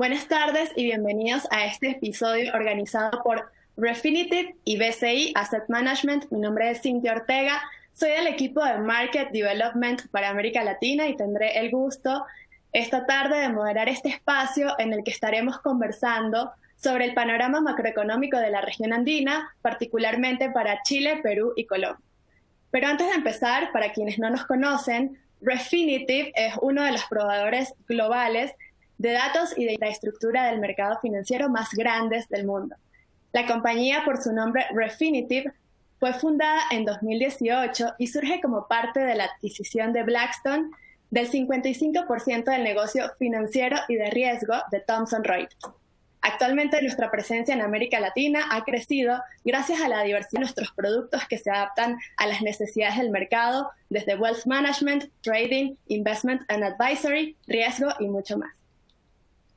Buenas tardes y bienvenidos a este episodio organizado por Refinitiv y BCI Asset Management. Mi nombre es Cintia Ortega, soy del equipo de Market Development para América Latina y tendré el gusto esta tarde de moderar este espacio en el que estaremos conversando sobre el panorama macroeconómico de la región andina, particularmente para Chile, Perú y Colombia. Pero antes de empezar, para quienes no nos conocen, Refinitiv es uno de los proveedores globales de datos y de infraestructura del mercado financiero más grandes del mundo. La compañía, por su nombre Refinitiv, fue fundada en 2018 y surge como parte de la adquisición de Blackstone del 55% del negocio financiero y de riesgo de Thomson Reuters. Actualmente nuestra presencia en América Latina ha crecido gracias a la diversidad de nuestros productos que se adaptan a las necesidades del mercado, desde Wealth Management, Trading, Investment and Advisory, riesgo y mucho más.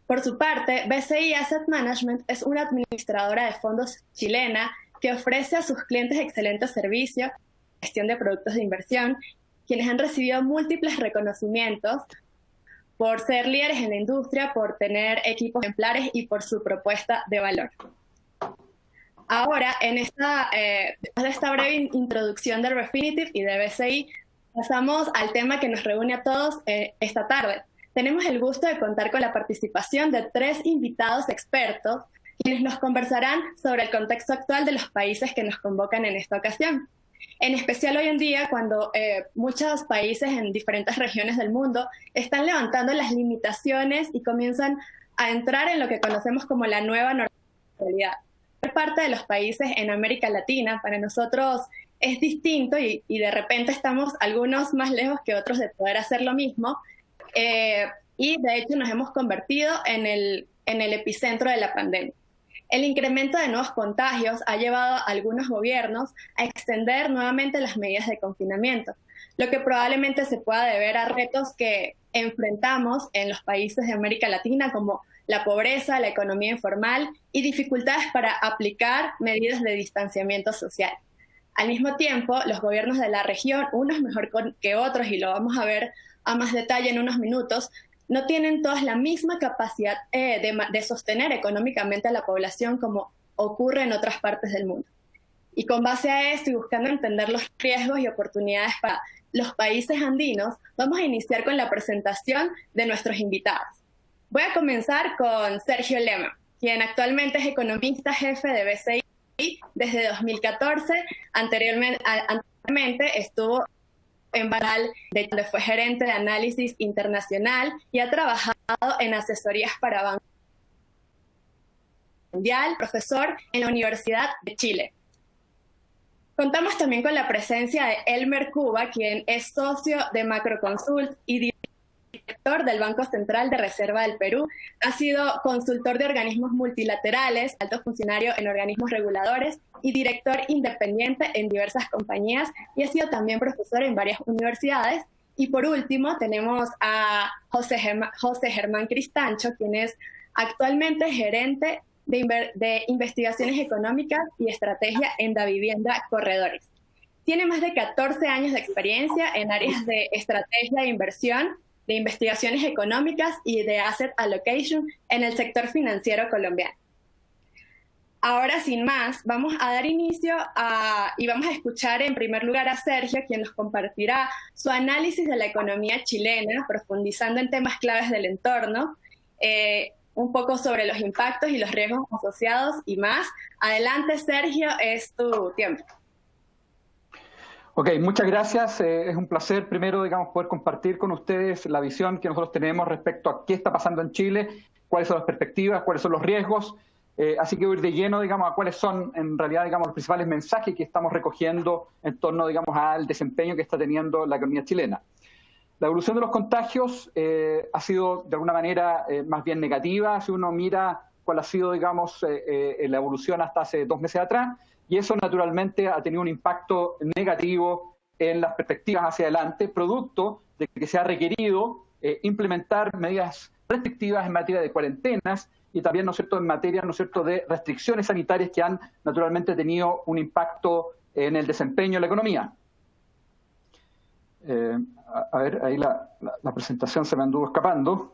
Por su parte, BCI Asset Management es una administradora de fondos chilena que ofrece a sus clientes excelentes servicios, gestión de productos de inversión, quienes han recibido múltiples reconocimientos por ser líderes en la industria, por tener equipos ejemplares y por su propuesta de valor. Ahora, después de esta breve introducción de Refinitiv y de BCI, pasamos al tema que nos reúne a todos esta tarde. Tenemos el gusto de contar con la participación de 3 invitados expertos, quienes nos conversarán sobre el contexto actual de los países que nos convocan en esta ocasión. En especial hoy en día, cuando muchos países en diferentes regiones del mundo están levantando las limitaciones y comienzan a entrar en lo que conocemos como la nueva normalidad. Por parte de los países en América Latina, para nosotros es distinto y de repente estamos algunos más lejos que otros de poder hacer lo mismo. Y de hecho nos hemos convertido en el epicentro de la pandemia. El incremento de nuevos contagios ha llevado a algunos gobiernos a extender nuevamente las medidas de confinamiento, lo que probablemente se pueda deber a retos que enfrentamos en los países de América Latina, como la pobreza, la economía informal y dificultades para aplicar medidas de distanciamiento social. Al mismo tiempo, los gobiernos de la región, unos mejor que otros, y lo vamos a ver a más detalle en unos minutos, no tienen todas la misma capacidad de sostener económicamente a la población como ocurre en otras partes del mundo. Y con base a esto y buscando entender los riesgos y oportunidades para los países andinos, vamos a iniciar con la presentación de nuestros invitados. Voy a comenzar con Sergio Lema, quien actualmente es economista jefe de BCI desde 2014. Anteriormente estuvo en Banal, donde fue gerente de análisis internacional y ha trabajado en asesorías para Banco Mundial, profesor en la Universidad de Chile. Contamos también con la presencia de Elmer Cuba, quien es socio de Macroconsult y director del Banco Central de Reserva del Perú. Ha sido consultor de organismos multilaterales, alto funcionario en organismos reguladores y director independiente en diversas compañías, y ha sido también profesor en varias universidades. Y por último tenemos a José Germán Cristancho, quien es actualmente gerente de investigaciones económicas y estrategia en Davivienda Corredores. Tiene más de 14 años de experiencia en áreas de estrategia e inversión, de investigaciones económicas y de asset allocation en el sector financiero colombiano. Ahora, sin más, vamos a dar inicio y vamos a escuchar en primer lugar a Sergio, quien nos compartirá su análisis de la economía chilena, profundizando en temas claves del entorno, un poco sobre los impactos y los riesgos asociados y más. Adelante, Sergio, es tu tiempo. Ok, muchas gracias. Es un placer primero, poder compartir con ustedes la visión que nosotros tenemos respecto a qué está pasando en Chile, cuáles son las perspectivas, cuáles son los riesgos. Así que voy a ir de lleno, a cuáles son en realidad, los principales mensajes que estamos recogiendo en torno, al desempeño que está teniendo la economía chilena. La evolución de los contagios ha sido de alguna manera más bien negativa, si uno mira cuál ha sido, la evolución hasta hace 2 meses atrás. Y eso naturalmente ha tenido un impacto negativo en las perspectivas hacia adelante, producto de que se ha requerido implementar medidas restrictivas en materia de cuarentenas y también, ¿no es cierto?, en materia, ¿no es cierto?, de restricciones sanitarias que han naturalmente tenido un impacto en el desempeño de la economía. A ver, ahí la presentación se me anduvo escapando.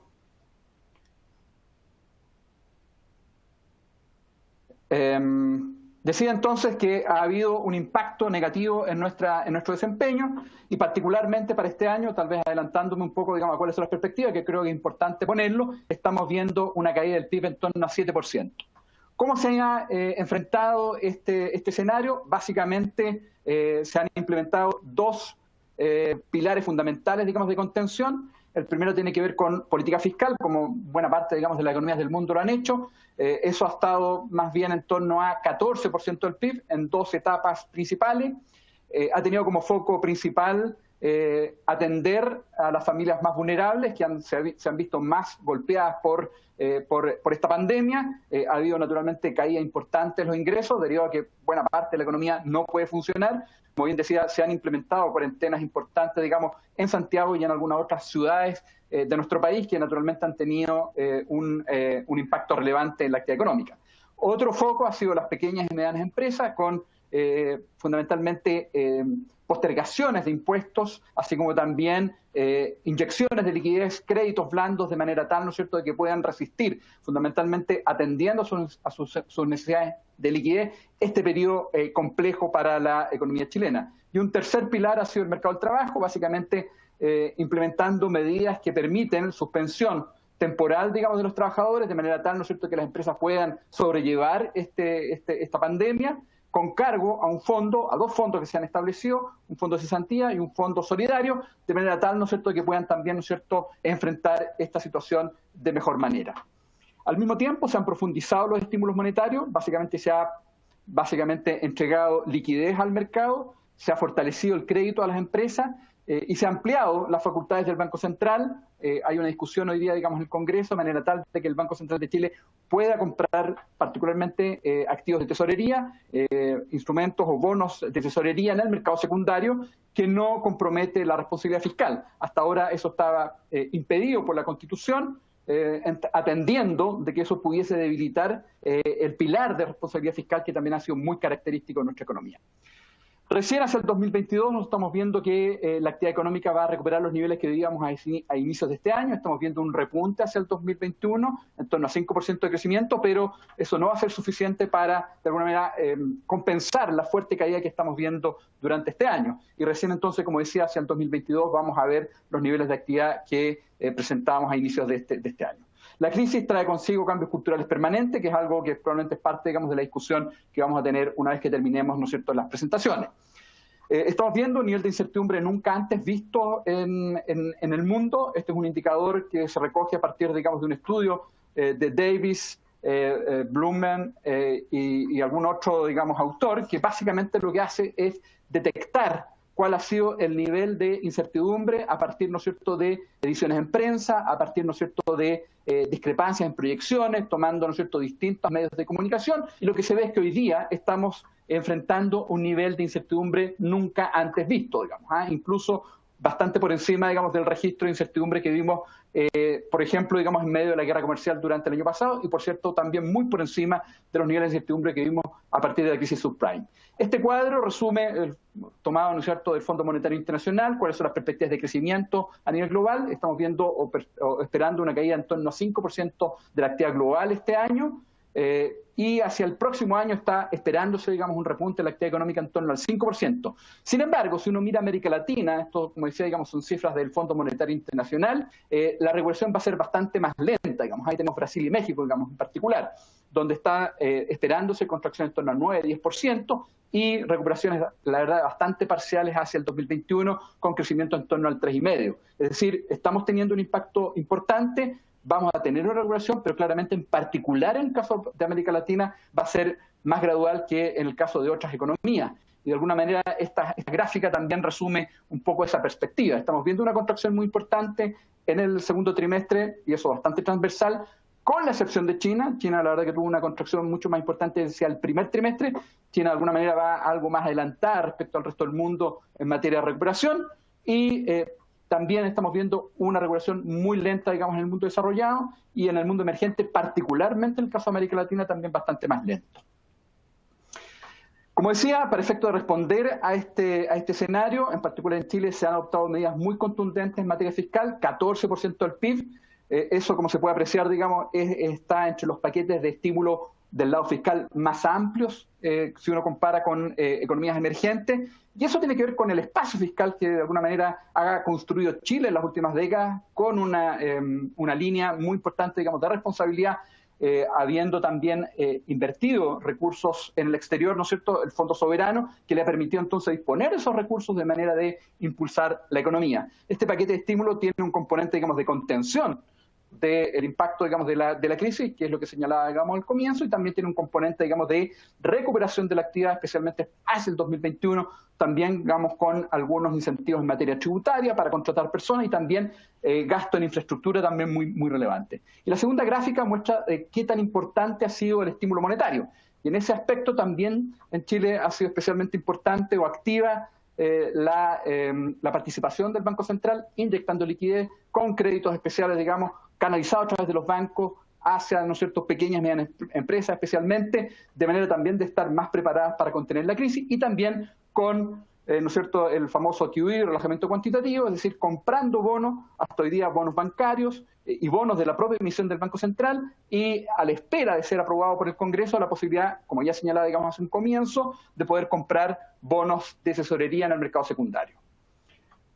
Decía entonces que ha habido un impacto negativo en nuestro desempeño y particularmente para este año, tal vez adelantándome un poco, digamos, a cuáles son las perspectivas, que creo que es importante ponerlo, estamos viendo una caída del PIB en torno a 7%. ¿Cómo se ha enfrentado este escenario? Básicamente se han implementado dos pilares fundamentales, digamos, de contención. El primero tiene que ver con política fiscal, como buena parte, digamos, de las economías del mundo lo han hecho. Eso ha estado más bien en torno a 14% del PIB en dos etapas principales. Ha tenido como foco principal atender a las familias más vulnerables que se han visto más golpeadas por esta pandemia. Ha habido naturalmente caída importante en los ingresos debido a que buena parte de la economía no puede funcionar. Como bien decía, se han implementado cuarentenas importantes, digamos, en Santiago y en algunas otras ciudades de nuestro país que naturalmente han tenido un impacto relevante en la actividad económica. Otro foco ha sido las pequeñas y medianas empresas con fundamentalmente postergaciones de impuestos, así como también inyecciones de liquidez, créditos blandos de manera tal, ¿no es cierto?, de que puedan resistir, fundamentalmente atendiendo a sus necesidades de liquidez, este periodo complejo para la economía chilena. Y un tercer pilar ha sido el mercado del trabajo, básicamente implementando medidas que permiten suspensión temporal, digamos, de los trabajadores, de manera tal, ¿no es cierto?, que las empresas puedan sobrellevar esta pandemia, con cargo a dos fondos que se han establecido, un fondo de cesantía y un fondo solidario, de manera tal, ¿no es cierto?, que puedan también, ¿no es cierto?, enfrentar esta situación de mejor manera. Al mismo tiempo, se han profundizado los estímulos monetarios, se ha entregado liquidez al mercado, se ha fortalecido el crédito a las empresas y se ha ampliado las facultades del Banco Central. Hay una discusión hoy día, digamos, en el Congreso, de manera tal de que el Banco Central de Chile pueda comprar particularmente activos de tesorería, instrumentos o bonos de tesorería en el mercado secundario que no compromete la responsabilidad fiscal. Hasta ahora eso estaba impedido por la Constitución, atendiendo de que eso pudiese debilitar el pilar de responsabilidad fiscal que también ha sido muy característico de nuestra economía. Recién hacia el 2022 nos estamos viendo que la actividad económica va a recuperar los niveles que vivíamos a inicios de este año. Estamos viendo un repunte hacia el 2021, en torno a 5% de crecimiento, pero eso no va a ser suficiente para, de alguna manera, compensar la fuerte caída que estamos viendo durante este año. Y recién entonces, como decía, hacia el 2022 vamos a ver los niveles de actividad que presentábamos a inicios de este año. La crisis trae consigo cambios culturales permanentes, que es algo que probablemente es parte, digamos, de la discusión que vamos a tener una vez que terminemos, ¿no es cierto?, las presentaciones. Estamos viendo un nivel de incertidumbre nunca antes visto en el mundo. Este es un indicador que se recoge a partir, digamos, de un estudio de Davis, Bloomberg y algún otro, digamos, autor, que básicamente lo que hace es detectar cuál ha sido el nivel de incertidumbre a partir, ¿no es cierto?, de ediciones en prensa, a partir, ¿no es cierto?, de discrepancias en proyecciones, tomando, ¿no es cierto?, distintos medios de comunicación, y lo que se ve es que hoy día estamos enfrentando un nivel de incertidumbre nunca antes visto, digamos, incluso bastante por encima, digamos, del registro de incertidumbre que vimos, por ejemplo, digamos, en medio de la guerra comercial durante el año pasado y, por cierto, también muy por encima de los niveles de incertidumbre que vimos a partir de la crisis subprime. Este cuadro resume, tomado, ¿no es cierto?, del Fondo Monetario Internacional, cuáles son las perspectivas de crecimiento a nivel global. Estamos viendo o esperando una caída en torno a 5% de la actividad global este año. Y hacia el próximo año está esperándose, digamos, un repunte de la actividad económica en torno al 5%. Sin embargo, si uno mira América Latina, esto, como decía, digamos, son cifras del Fondo Monetario Internacional, la recuperación va a ser bastante más lenta, digamos. Ahí tenemos Brasil y México, digamos, en particular, donde está esperándose contracción en torno al 9-10% y recuperaciones, la verdad, bastante parciales hacia el 2021, con crecimiento en torno al 3,5%. Es decir, estamos teniendo un impacto importante. Vamos a tener una regulación, pero claramente en particular en el caso de América Latina va a ser más gradual que en el caso de otras economías. Y de alguna manera esta gráfica también resume un poco esa perspectiva. Estamos viendo una contracción muy importante en el segundo trimestre, y eso bastante transversal, con la excepción de China. China, la verdad, que tuvo una contracción mucho más importante hacia el primer trimestre. China de alguna manera va algo más adelantada respecto al resto del mundo en materia de recuperación. Y también estamos viendo una regulación muy lenta, digamos, en el mundo desarrollado, y en el mundo emergente, particularmente en el caso de América Latina, también bastante más lento. Como decía, para efecto de responder a este escenario, en particular en Chile se han adoptado medidas muy contundentes en materia fiscal, 14% del PIB. Eso, como se puede apreciar, digamos, está entre los paquetes de estímulo del lado fiscal más amplios si uno compara con economías emergentes, y eso tiene que ver con el espacio fiscal que de alguna manera ha construido Chile en las últimas décadas, con una línea muy importante, digamos, de responsabilidad, habiendo también invertido recursos en el exterior, ¿no es cierto?, el Fondo Soberano, que le ha permitido entonces disponer esos recursos de manera de impulsar la economía. Este paquete de estímulo tiene un componente, digamos, de contención del impacto, digamos, de la crisis, que es lo que señalaba, digamos, al comienzo, y también tiene un componente, digamos, de recuperación de la actividad, especialmente hacia el 2021, también, digamos, con algunos incentivos en materia tributaria para contratar personas y también gasto en infraestructura también muy relevante. Y la segunda gráfica muestra qué tan importante ha sido el estímulo monetario. Y en ese aspecto también en Chile ha sido especialmente importante o activa la participación del Banco Central, inyectando liquidez con créditos especiales, digamos, canalizados a través de los bancos hacia, ¿no es cierto?, pequeñas y medianas empresas especialmente, de manera también de estar más preparadas para contener la crisis, y también con, ¿no es cierto?, el famoso QE, relajamiento cuantitativo, es decir, comprando bonos, hasta hoy día bonos bancarios y bonos de la propia emisión del Banco Central, y a la espera de ser aprobado por el Congreso, la posibilidad, como ya señalaba, digamos, hace un comienzo, de poder comprar bonos de tesorería en el mercado secundario.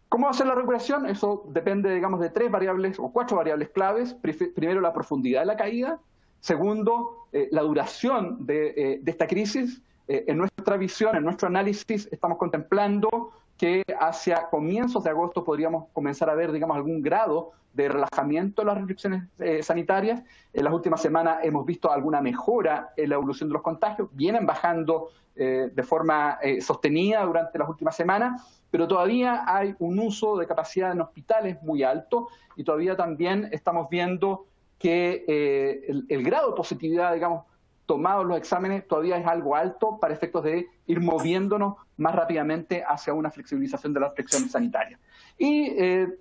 ¿Cómo va a ser la recuperación? Eso depende, digamos, de 3 variables o 4 variables claves. Primero, la profundidad de la caída. Segundo, la duración de esta crisis. En nuestra visión, en nuestro análisis, estamos contemplando que hacia comienzos de agosto podríamos comenzar a ver, digamos, algún grado de relajamiento de las restricciones sanitarias. En las últimas semanas hemos visto alguna mejora en la evolución de los contagios. Vienen bajando de forma sostenida durante las últimas semanas, pero todavía hay un uso de capacidad en hospitales muy alto, y todavía también estamos viendo que el grado de positividad, digamos, tomados los exámenes, todavía es algo alto para efectos de ir moviéndonos más rápidamente hacia una flexibilización de las restricciones sanitarias. Y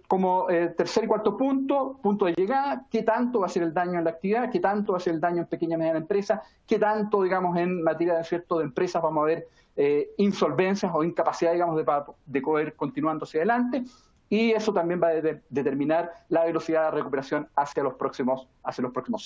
como tercer y cuarto punto de llegada, ¿qué tanto va a ser el daño en la actividad? ¿Qué tanto va a ser el daño en pequeñas y medianas empresas? ¿Qué tanto, digamos, en materia de empresas vamos a ver insolvencias o incapacidad, digamos, de poder continuando hacia adelante? Y eso también va a determinar la velocidad de recuperación hacia los próximos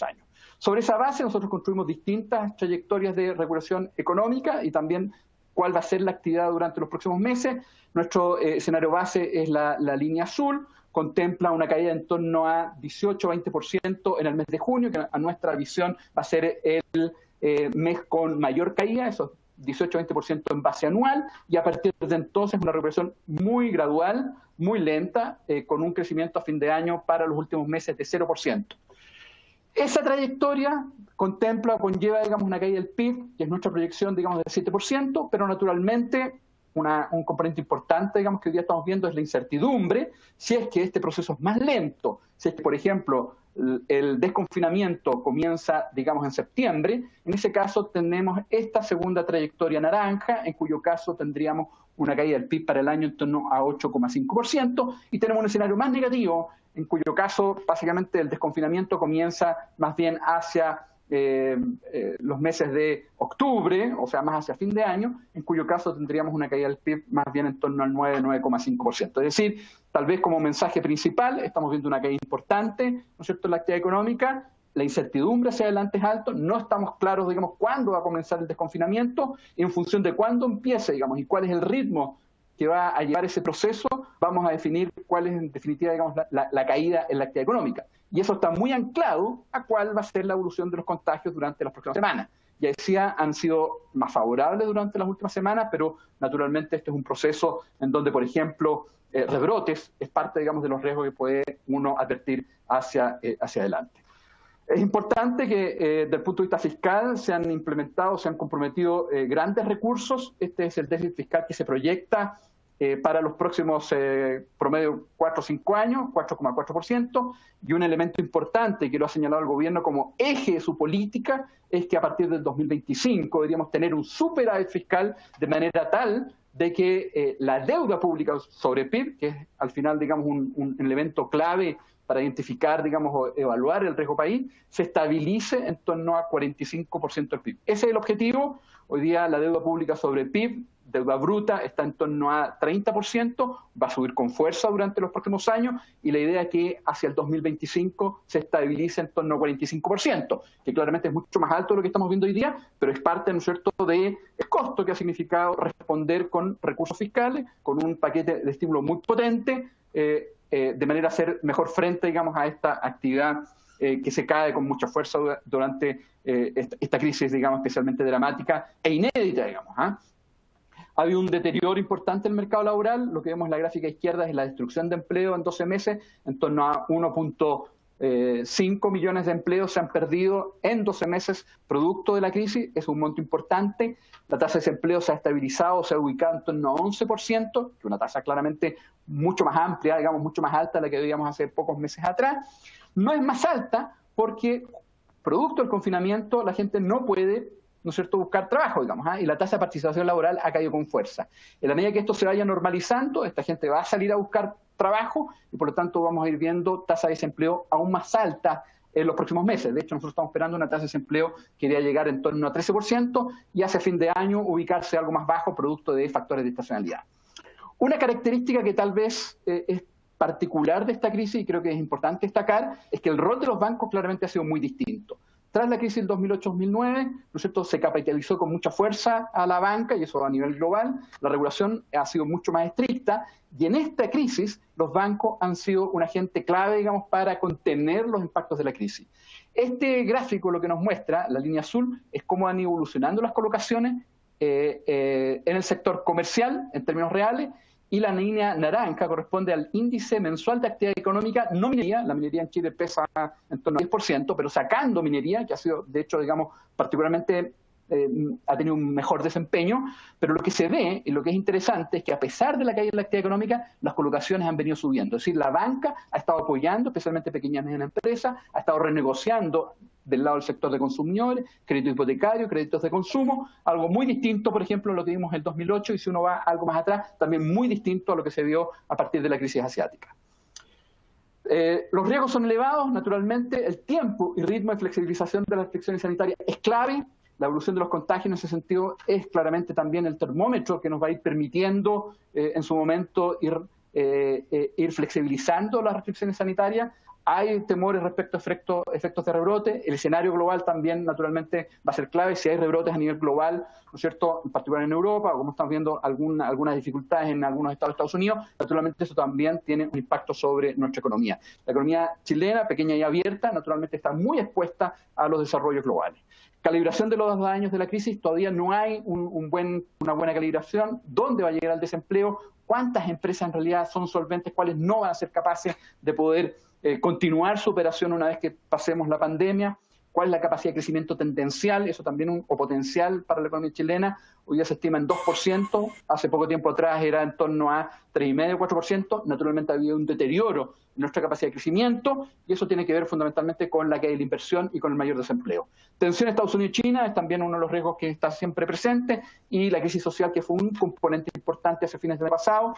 años. Sobre esa base nosotros construimos distintas trayectorias de recuperación económica y también cuál va a ser la actividad durante los próximos meses. Nuestro escenario base es la línea azul, contempla una caída en torno a 18-20% en el mes de junio, que a nuestra visión va a ser el mes con mayor caída, eso 18-20% en base anual, y a partir de entonces una recuperación muy gradual, muy lenta, con un crecimiento a fin de año para los últimos meses de 0%. Esa trayectoria conlleva, digamos, una caída del PIB, que es nuestra proyección, digamos, del 7%, pero naturalmente un componente importante, digamos, que hoy día estamos viendo es la incertidumbre, si es que este proceso es más lento, si es que, por ejemplo, el desconfinamiento comienza, digamos, en septiembre. En ese caso tenemos esta segunda trayectoria naranja, en cuyo caso tendríamos una caída del PIB para el año en torno a 8,5%, y tenemos un escenario más negativo, en cuyo caso básicamente el desconfinamiento comienza más bien hacia los meses de octubre, o sea, más hacia fin de año, en cuyo caso tendríamos una caída del PIB más bien en torno al 9,5%. Es decir, tal vez como mensaje principal, estamos viendo una caída importante, ¿no es cierto?, en la actividad económica, la incertidumbre hacia adelante es alto, no estamos claros, digamos, cuándo va a comenzar el desconfinamiento, y en función de cuándo empiece, digamos, y cuál es el ritmo que va a llevar ese proceso, vamos a definir cuál es, en definitiva, digamos, la caída en la actividad económica. Y eso está muy anclado a cuál va a ser la evolución de los contagios durante las próximas semanas. Ya decía, han sido más favorables durante las últimas semanas, pero naturalmente este es un proceso en donde, por ejemplo, rebrotes es parte, digamos, de los riesgos que puede uno advertir hacia adelante. Es importante que desde el punto de vista fiscal se han implementado, se han comprometido grandes recursos. Este es el déficit fiscal que se proyecta para los próximos promedio 4 o 5 años, 4,4%, y un elemento importante que lo ha señalado el gobierno como eje de su política es que a partir del 2025 deberíamos tener un superávit fiscal de manera tal de que la deuda pública sobre PIB, que es al final, digamos, un elemento clave para identificar, digamos, o evaluar el riesgo país, se estabilice en torno a 45% del PIB. Ese es el objetivo. Hoy día la deuda pública sobre PIB deuda bruta está en torno a 30%, va a subir con fuerza durante los próximos años y la idea es que hacia el 2025 se estabilice en torno a 45%, que claramente es mucho más alto de lo que estamos viendo hoy día, pero es parte, ¿no es cierto?, del costo que ha significado responder con recursos fiscales, con un paquete de estímulo muy potente, de manera a hacer mejor frente, digamos, a esta actividad que se cae con mucha fuerza durante esta crisis, digamos, especialmente dramática e inédita, digamos. Ha habido un deterioro importante en el mercado laboral. Lo que vemos en la gráfica izquierda es la destrucción de empleo en 12 meses. En torno a 1.5 millones de empleos se han perdido en 12 meses producto de la crisis. Es un monto importante. La tasa de desempleo se ha estabilizado, se ha ubicado en torno a 11%, que es una tasa claramente mucho más amplia, digamos, mucho más alta de la que veíamos hace pocos meses atrás. No es más alta porque, producto del confinamiento, la gente no puede, ¿no es cierto?, buscar trabajo, digamos, y la tasa de participación laboral ha caído con fuerza. En la medida que esto se vaya normalizando, esta gente va a salir a buscar trabajo y, por lo tanto, vamos a ir viendo tasa de desempleo aún más alta en los próximos meses. De hecho, nosotros estamos esperando una tasa de desempleo que iría a llegar en torno a 13% y hacia fin de año ubicarse algo más bajo, producto de factores de estacionalidad. Una característica que tal vez es particular de esta crisis, y creo que es importante destacar, es que el rol de los bancos claramente ha sido muy distinto. Tras la crisis del 2008-2009, ¿no es cierto?, se capitalizó con mucha fuerza a la banca, y eso a nivel global. La regulación ha sido mucho más estricta, y en esta crisis los bancos han sido un agente clave, digamos, para contener los impactos de la crisis. Este gráfico lo que nos muestra, la línea azul, es cómo han ido evolucionando las colocaciones en el sector comercial, en términos reales, y la línea naranja corresponde al índice mensual de actividad económica no minería. La minería en Chile pesa en torno al 10%, pero sacando minería, que ha sido, de hecho, digamos, particularmente ha tenido un mejor desempeño, pero lo que se ve y lo que es interesante es que a pesar de la caída de la actividad económica, las colocaciones han venido subiendo. Es decir, la banca ha estado apoyando, especialmente pequeñas y medianas empresas, ha estado renegociando del lado del sector de consumidores, crédito hipotecario, créditos de consumo, algo muy distinto, por ejemplo, a lo que vimos en el 2008, y si uno va algo más atrás, también muy distinto a lo que se vio a partir de la crisis asiática. Los riesgos son elevados, naturalmente, el tiempo y ritmo de flexibilización de las restricciones sanitarias es clave. La evolución de los contagios en ese sentido es claramente también el termómetro que nos va a ir permitiendo en su momento ir flexibilizando las restricciones sanitarias. Hay temores respecto a efectos de rebrote. El escenario global también, naturalmente, va a ser clave. Si hay rebrotes a nivel global, ¿no es cierto?, en particular en Europa, o como estamos viendo algunas dificultades en algunos estados de Estados Unidos, naturalmente eso también tiene un impacto sobre nuestra economía. La economía chilena, pequeña y abierta, naturalmente está muy expuesta a los desarrollos globales. Calibración de los daños de la crisis, todavía no hay una buena calibración. ¿Dónde va a llegar el desempleo? ¿Cuántas empresas en realidad son solventes? ¿Cuáles no van a ser capaces de poder continuar su operación una vez que pasemos la pandemia? ¿Cuál es la capacidad de crecimiento tendencial, eso también o potencial para la economía chilena? Hoy día se estima en 2%, hace poco tiempo atrás era en torno a 3,5%, 4%. Naturalmente ha habido un deterioro en nuestra capacidad de crecimiento y eso tiene que ver fundamentalmente con la caída de la inversión y con el mayor desempleo. Tensión Estados Unidos-China es también uno de los riesgos que está siempre presente, y la crisis social, que fue un componente importante hace fines del año pasado.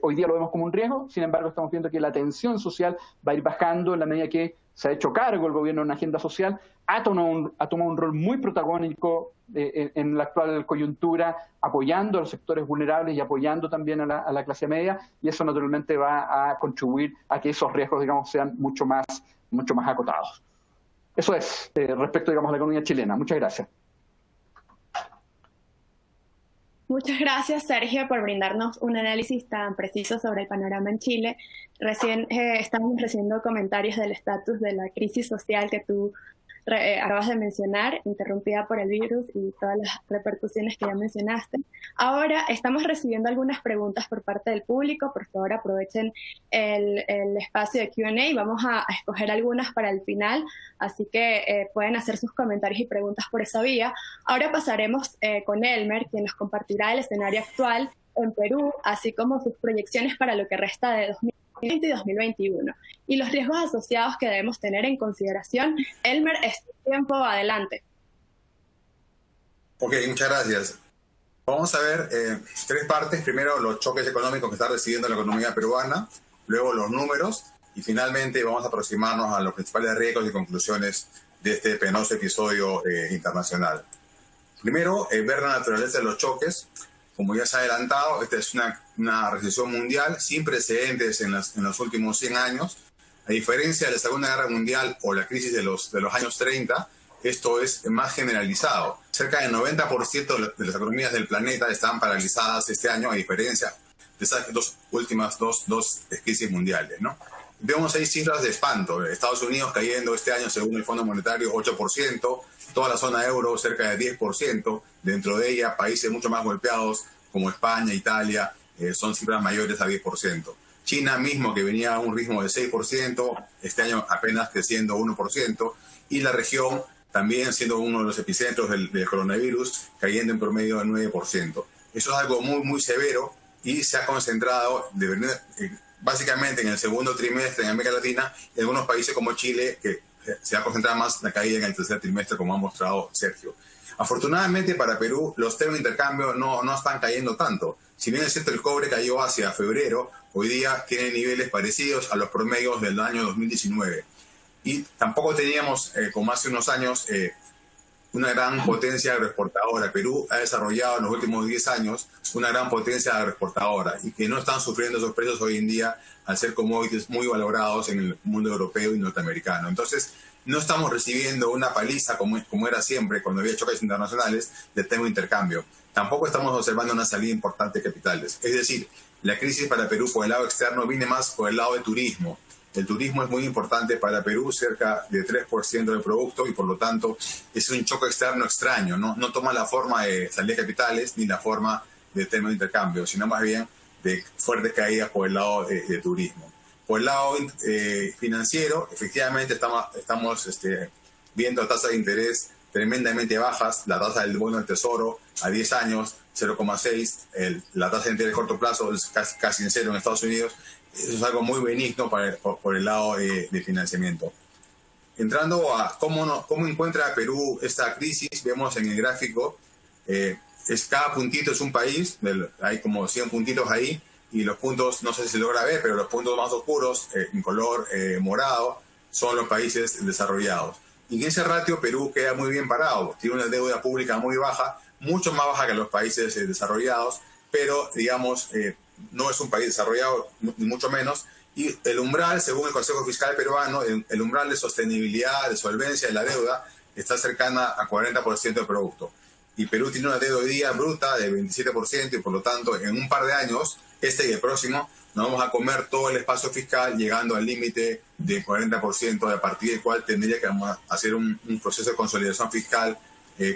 Hoy día lo vemos como un riesgo, sin embargo estamos viendo que la tensión social va a ir bajando en la medida que se ha hecho cargo el gobierno en una agenda social, ha tomado un rol muy protagónico en la actual coyuntura, apoyando a los sectores vulnerables y apoyando también a la clase media, y eso naturalmente va a contribuir a que esos riesgos, digamos, sean mucho más acotados. Eso es respecto, digamos, a la economía chilena. Muchas gracias. Muchas gracias, Sergio, por brindarnos un análisis tan preciso sobre el panorama en Chile. Recién estamos recibiendo comentarios del estatus de la crisis social que tú acabas de mencionar, interrumpida por el virus y todas las repercusiones que ya mencionaste. Ahora estamos recibiendo algunas preguntas por parte del público. Por favor, aprovechen el espacio de Q&A. Vamos a escoger algunas para el final, así que pueden hacer sus comentarios y preguntas por esa vía. Ahora pasaremos con Elmer, quien nos compartirá el escenario actual en Perú, así como sus proyecciones para lo que resta de 2020 y 2021, y los riesgos asociados que debemos tener en consideración. Elmer, es tu tiempo, adelante. Ok, muchas gracias. Vamos a ver tres partes. Primero, los choques económicos que está recibiendo la economía peruana, luego los números, y finalmente vamos a aproximarnos a los principales riesgos y conclusiones de este penoso episodio internacional. Primero, ver la naturaleza de los choques. como ya se ha adelantado, esta es una recesión mundial sin precedentes en los últimos 100 años. A diferencia de la Segunda Guerra Mundial o la crisis de los años 30, esto es más generalizado. Cerca del 90% de las economías del planeta están paralizadas este año, a diferencia de esas últimas dos crisis mundiales, ¿no? Vemos ahí cifras de espanto. Estados Unidos cayendo este año, según el Fondo Monetario, 8%, toda la zona euro cerca de 10%, dentro de ella países mucho más golpeados como España, Italia, son cifras mayores a 10%. China mismo, que venía a un ritmo de 6%, este año apenas creciendo 1%, y la región también siendo uno de los epicentros del coronavirus, cayendo en promedio del 9%. Eso es algo muy, muy severo y se ha concentrado básicamente en el segundo trimestre en América Latina y algunos países como Chile, que se ha concentrado más la caída en el tercer trimestre, como ha mostrado Sergio. Afortunadamente para Perú, los temas de intercambio no están cayendo tanto. Si bien es cierto el cobre cayó hacia febrero, hoy día tiene niveles parecidos a los promedios del año 2019. Y tampoco teníamos, como hace unos años, una gran potencia agroexportadora. Perú ha desarrollado en los últimos 10 años una gran potencia agroexportadora y que no están sufriendo esos precios hoy en día al ser commodities muy valorados en el mundo europeo y norteamericano. Entonces, no estamos recibiendo una paliza como era siempre cuando había choques internacionales de tema de intercambio. Tampoco estamos observando una salida importante de capitales. Es decir, la crisis para Perú por el lado externo viene más por el lado de turismo. El turismo es muy importante para Perú, cerca de 3% del producto, y por lo tanto es un choque externo extraño. No toma la forma de salida de capitales ni la forma de tema de intercambio, sino más bien de fuertes caídas por el lado de turismo. Por el lado financiero, efectivamente estamos viendo tasas de interés tremendamente bajas. La tasa del bono del Tesoro a 10 años, 0,6. La tasa de interés de corto plazo es casi en cero en Estados Unidos. Eso es algo muy benigno por el lado de financiamiento. Entrando a cómo encuentra Perú esta crisis, vemos en el gráfico, cada puntito es un país, hay como 100 puntitos ahí, y los puntos, no sé si se logra ver, pero los puntos más oscuros, en color morado, son los países desarrollados. Y en ese ratio Perú queda muy bien parado, tiene una deuda pública muy baja, mucho más baja que los países desarrollados, pero digamos, no es un país desarrollado, ni mucho menos, y el umbral, según el Consejo Fiscal Peruano, el umbral de sostenibilidad, de solvencia de la deuda, está cercana a 40% del producto. Y Perú tiene una deuda hoy día bruta de 27%, y por lo tanto, en un par de años, este y el próximo, nos vamos a comer todo el espacio fiscal, llegando al límite de 40%, a partir del cual tendría que hacer un proceso de consolidación fiscal,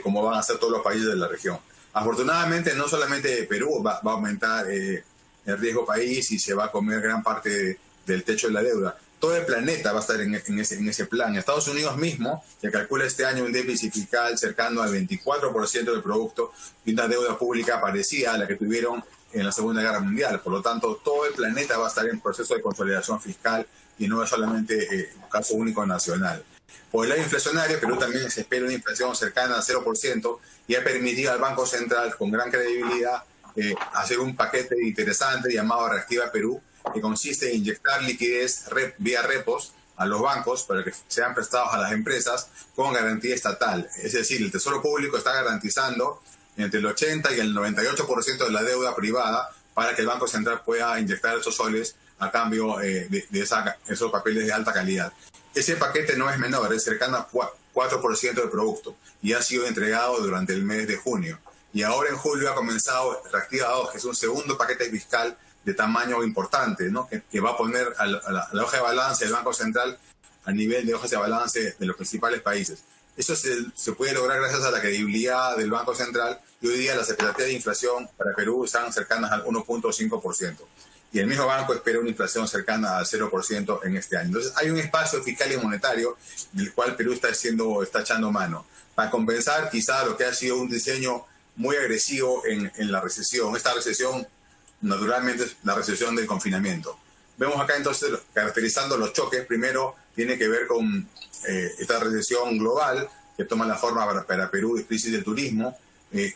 como van a hacer todos los países de la región. Afortunadamente, no solamente Perú va a aumentar el riesgo país y se va a comer gran parte del techo de la deuda. Todo el planeta va a estar en ese plan. Estados Unidos mismo, que calcula este año un déficit fiscal cercano al 24% del producto y una deuda pública parecida a la que tuvieron en la Segunda Guerra Mundial. Por lo tanto, todo el planeta va a estar en proceso de consolidación fiscal y no es solamente un caso único nacional. Por el lado inflacionario, Perú también se espera una inflación cercana al 0% y ha permitido al Banco Central, con gran credibilidad, hacer un paquete interesante llamado Reactiva Perú, que consiste en inyectar liquidez vía repos a los bancos para que sean prestados a las empresas con garantía estatal. Es decir, el Tesoro Público está garantizando entre el 80 y el 98% de la deuda privada para que el Banco Central pueda inyectar esos soles a cambio de esos papeles de alta calidad. Ese paquete no es menor, es cercano a 4% del producto y ha sido entregado durante el mes de junio. Y ahora en julio ha comenzado Reactiva 2, que es un segundo paquete fiscal de tamaño importante, ¿no? que va a poner a la hoja de balance del Banco Central a nivel de hojas de balance de los principales países. Eso se puede lograr gracias a la credibilidad del Banco Central, y hoy día las expectativas de inflación para Perú están cercanas al 1.5%. Y el mismo banco espera una inflación cercana al 0% en este año. Entonces hay un espacio fiscal y monetario del cual Perú está echando mano para compensar quizá lo que ha sido un diseño muy agresivo en la recesión. Esta recesión, naturalmente, es la recesión del confinamiento. Vemos acá entonces, caracterizando los choques, primero tiene que ver con esta recesión global que toma la forma para Perú de crisis del turismo,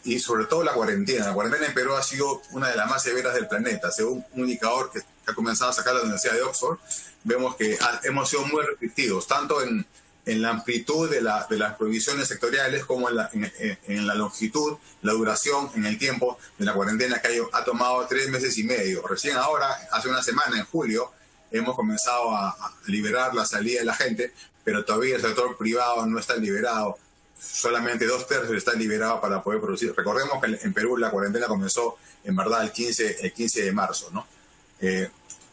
y sobre todo la cuarentena. La cuarentena en Perú ha sido una de las más severas del planeta. Según un indicador que ha comenzado a sacar la Universidad de Oxford, vemos que hemos sido muy restrictivos, tanto en en la amplitud de las prohibiciones sectoriales como en la longitud, la duración, en el tiempo de la cuarentena, que ha tomado 3 meses y medio. Recién ahora, hace una semana, en julio, hemos comenzado a liberar la salida de la gente, pero todavía el sector privado no está liberado. Solamente 2/3 está liberado para poder producir. Recordemos que en Perú la cuarentena comenzó, en verdad, el 15 de marzo, ¿no?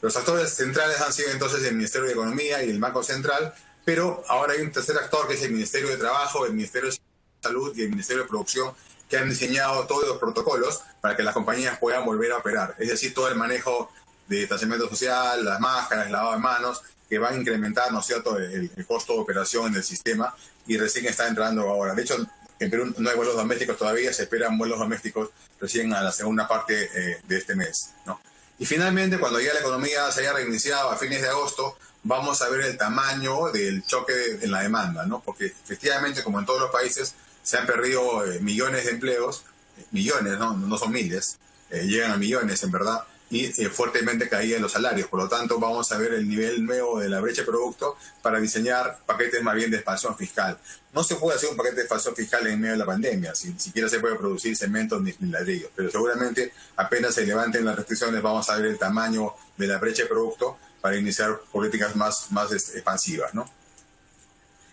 Los actores centrales han sido entonces el Ministerio de Economía y el Banco Central, pero ahora hay un tercer actor que es el Ministerio de Trabajo, el Ministerio de Salud y el Ministerio de Producción, que han diseñado todos los protocolos para que las compañías puedan volver a operar. Es decir, todo el manejo de distanciamiento social, las máscaras, el lavado de manos, que van a incrementar, ¿no es cierto?, el costo de operación del sistema, y recién está entrando ahora. De hecho, en Perú no hay vuelos domésticos todavía, se esperan vuelos domésticos recién a la segunda parte de este mes, ¿no? Y finalmente, cuando ya la economía se haya reiniciado a fines de agosto, vamos a ver el tamaño del choque en la demanda, ¿no? Porque efectivamente, como en todos los países, se han perdido millones de empleos, millones, no son miles, llegan a millones en verdad, y fuertemente caían los salarios. Por lo tanto, vamos a ver el nivel nuevo de la brecha de producto para diseñar paquetes más bien de expansión fiscal. No se puede hacer un paquete de expansión fiscal en medio de la pandemia, si siquiera se puede producir cemento ni ladrillos, pero seguramente apenas se levanten las restricciones vamos a ver el tamaño de la brecha de producto para iniciar políticas más expansivas, ¿no?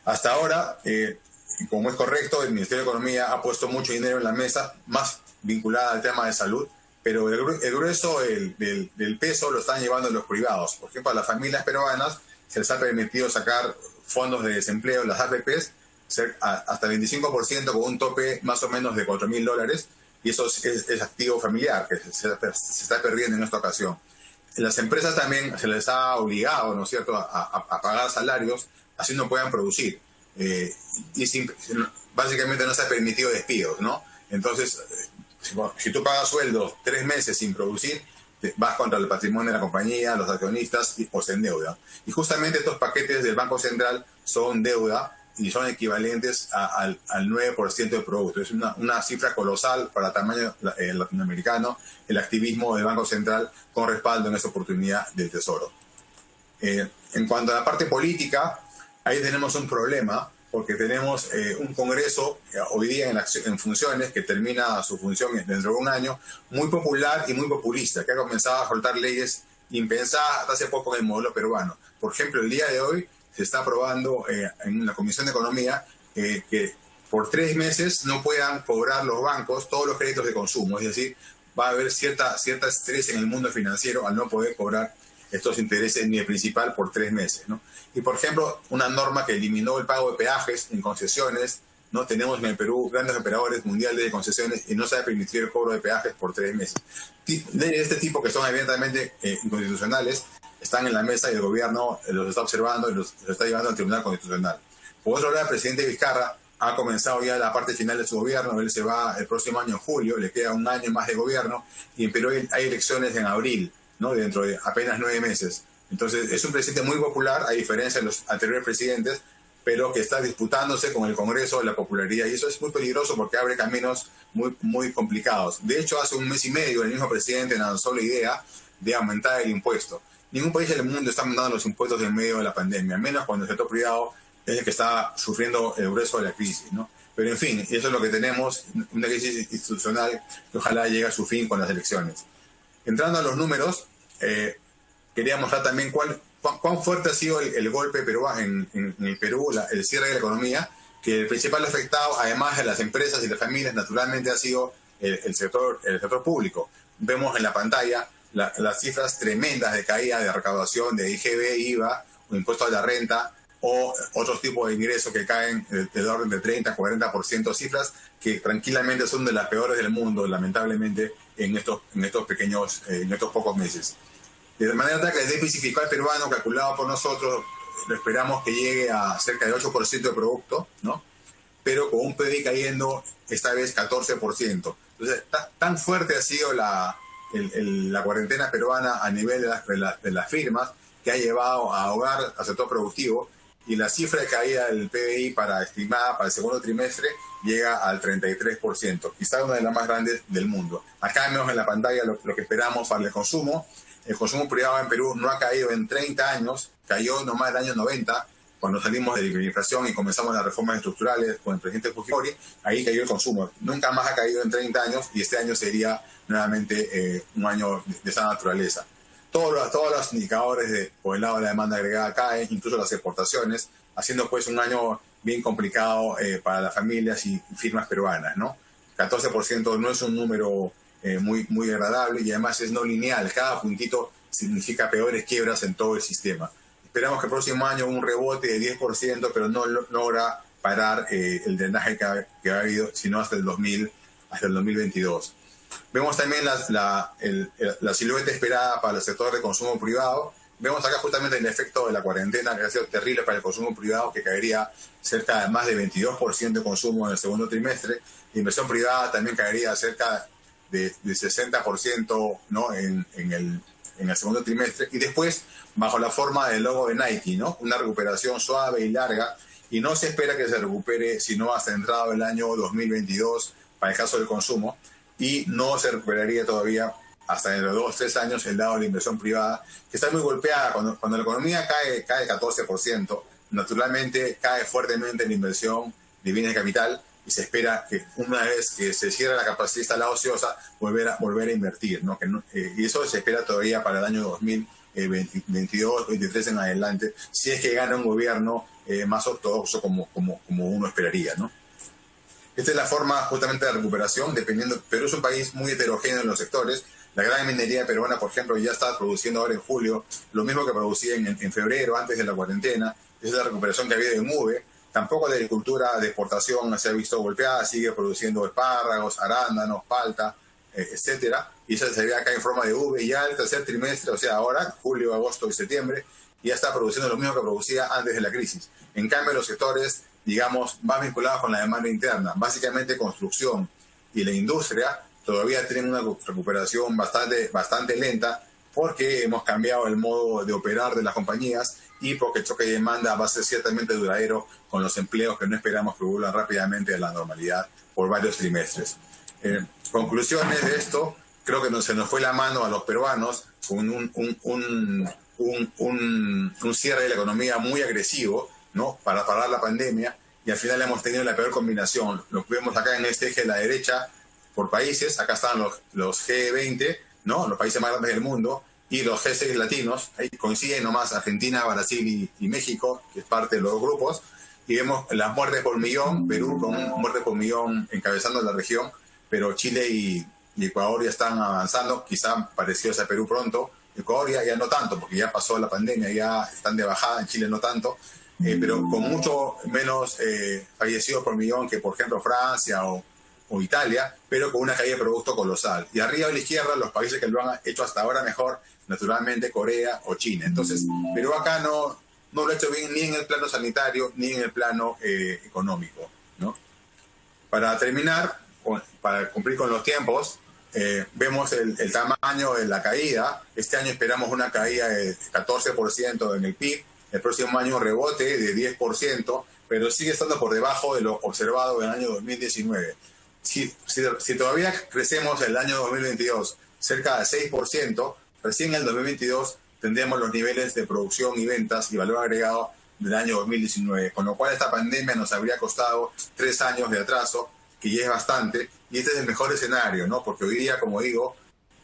Hasta ahora, como es correcto, el Ministerio de Economía ha puesto mucho dinero en la mesa, más vinculada al tema de salud, pero el grueso del peso lo están llevando los privados. Por ejemplo, a las familias peruanas se les ha permitido sacar fondos de desempleo, las AFPs, hasta 25% con un tope más o menos de $4.000, y eso es activo familiar, que se está perdiendo en esta ocasión. Las empresas también se les ha obligado, ¿no es cierto?, a pagar salarios, así no puedan producir. Básicamente no se ha permitido despidos, ¿no? Entonces, si tú pagas sueldos 3 meses sin producir, vas contra el patrimonio de la compañía, los accionistas, o se endeudan. Y justamente estos paquetes del Banco Central son deuda y son equivalentes al 9% del producto. Es una cifra colosal para el tamaño latinoamericano, el activismo del Banco Central con respaldo en esta oportunidad del Tesoro. En cuanto a la parte política, ahí tenemos un problema, porque tenemos un Congreso hoy día en funciones, que termina su función dentro de un año, muy popular y muy populista, que ha comenzado a soltar leyes impensadas hasta hace poco en el modelo peruano. Por ejemplo, el día de hoy se está aprobando en la Comisión de Economía que por 3 meses no puedan cobrar los bancos todos los créditos de consumo. Es decir, va a haber cierta estrés en el mundo financiero al no poder cobrar estos intereses ni el principal por 3 meses, ¿no? Y, por ejemplo, una norma que eliminó el pago de peajes en concesiones, ¿no? Tenemos en el Perú grandes operadores mundiales de concesiones y no se ha permitido el cobro de peajes por 3 meses. Leyes de este tipo, que son evidentemente inconstitucionales, están en la mesa y el gobierno los está observando y los está llevando al Tribunal Constitucional. Por otro lado, el presidente Vizcarra ha comenzado ya la parte final de su gobierno. Él se va el próximo año en julio, le queda un año más de gobierno, y en Perú hay elecciones en abril, ¿no? Dentro de apenas 9 meses. Entonces, es un presidente muy popular, a diferencia de los anteriores presidentes, pero que está disputándose con el Congreso la popularidad, y eso es muy peligroso porque abre caminos muy complicados. De hecho, hace 1 mes y medio el mismo presidente lanzó la idea de aumentar el impuesto. Ningún país del mundo está aumentando los impuestos en medio de la pandemia, menos cuando el sector privado es el que está sufriendo el grueso de la crisis, ¿no? Pero en fin, eso es lo que tenemos, una crisis institucional que ojalá llegue a su fin con las elecciones. Entrando a los números, quería mostrar también cuán fuerte ha sido el golpe peruano en el Perú, el cierre de la economía, que el principal afectado, además de las empresas y las familias, naturalmente ha sido el sector público. Vemos en la pantalla las cifras tremendas de caída de recaudación de IGB, IVA, o impuesto a la renta, o otros tipos de ingresos que caen del orden de 30-40%, cifras que tranquilamente son de las peores del mundo, lamentablemente, en estos pocos meses. De manera tal que el déficit fiscal peruano, calculado por nosotros, lo esperamos que llegue a cerca del 8% de producto, ¿no? Pero con un PIB cayendo esta vez 14%. Entonces, tan fuerte ha sido la cuarentena peruana a nivel de las firmas, que ha llevado a ahogar al sector productivo, y la cifra de caída del PBI estimada para el segundo trimestre llega al 33%, quizá una de las más grandes del mundo. Acá vemos en la pantalla lo que esperamos para el consumo. El consumo privado en Perú no ha caído en 30 años, cayó nomás el año 90, cuando salimos de la hiperinflación y comenzamos las reformas estructurales con el presidente Fujimori, ahí cayó el consumo. Nunca más ha caído en 30 años y este año sería nuevamente un año de esa naturaleza. Todos los indicadores por el lado de la demanda agregada caen, incluso las exportaciones, haciendo pues un año bien complicado para las familias y firmas peruanas, ¿no? 14% no es un número muy agradable y además es no lineal. Cada puntito significa peores quiebras en todo el sistema. Esperamos que el próximo año un rebote de 10%, pero no logra parar el drenaje que ha habido, sino hasta el 2022. Vemos también la silueta esperada para el sector de consumo privado. Vemos acá justamente el efecto de la cuarentena, que ha sido terrible para el consumo privado, que caería cerca de más de 22% de consumo en el segundo trimestre. La inversión privada también caería cerca de 60%, ¿no? en el segundo trimestre. Y después, bajo la forma del logo de Nike, ¿no? Una recuperación suave y larga. Y no se espera que se recupere sino hasta entrado el año 2022 para el caso del consumo. Y no se recuperaría todavía hasta dentro de 2-3 años el lado de la inversión privada, que está muy golpeada. Cuando la economía cae 14%, naturalmente cae fuertemente la inversión de bienes de capital y se espera que una vez que se cierre la capacidad instalada ociosa, volver a invertir, ¿no? Y eso se espera todavía para el año 2022, 2023 en adelante, si es que gana un gobierno más ortodoxo como uno esperaría, ¿no? Esta es la forma justamente de recuperación, dependiendo. Perú es un país muy heterogéneo en los sectores. La gran minería peruana, por ejemplo, ya está produciendo ahora en julio lo mismo que producía en febrero, antes de la cuarentena. Esa es la recuperación que ha habido en MUVE. Tampoco la agricultura de exportación se ha visto golpeada, sigue produciendo espárragos, arándanos, palta, etcétera. Y eso se ve acá en forma de V. Ya el tercer trimestre, o sea, ahora, julio, agosto y septiembre, ya está produciendo lo mismo que producía antes de la crisis. En cambio, los sectores, digamos, más vinculados con la demanda interna, básicamente construcción y la industria, todavía tienen una recuperación bastante lenta, porque hemos cambiado el modo de operar de las compañías y porque el choque de demanda va a ser ciertamente duradero con los empleos que no esperamos que vuelvan rápidamente a la normalidad por varios trimestres. Conclusiones de esto, creo que se nos fue la mano a los peruanos con un cierre de la economía muy agresivo, ¿no? Para parar la pandemia, y al final hemos tenido la peor combinación. Lo vemos acá en este eje de la derecha por países. Acá están los G20, ¿no? Los países más grandes del mundo, y los G6 latinos. Ahí coinciden nomás Argentina, Brasil y México, que es parte de los grupos, y vemos las muertes por millón. Perú con muertes por millón encabezando la región, pero Chile y Ecuador ya están avanzando, quizá parecidos a Perú pronto. Ecuador ya no tanto, porque ya pasó la pandemia, ya están de bajada. En Chile no tanto, pero con mucho menos fallecidos por millón que, por ejemplo, Francia o Italia, pero con una caída de producto colosal. Y arriba a la izquierda, los países que lo han hecho hasta ahora mejor, naturalmente Corea o China. Entonces, Perú acá no lo ha hecho bien ni en el plano sanitario ni en el plano económico, ¿no? Para terminar, para cumplir con los tiempos, vemos el tamaño de la caída. Este año esperamos una caída de 14% en el PIB. El próximo año un rebote de 10%, pero sigue estando por debajo de lo observado en el año 2019. Si todavía crecemos el año 2022 cerca de 6%, recién en el 2022 tendremos los niveles de producción y ventas y valor agregado del año 2019, con lo cual esta pandemia nos habría costado 3 años de atraso, que ya es bastante, y este es el mejor escenario, ¿no? Porque hoy día, como digo,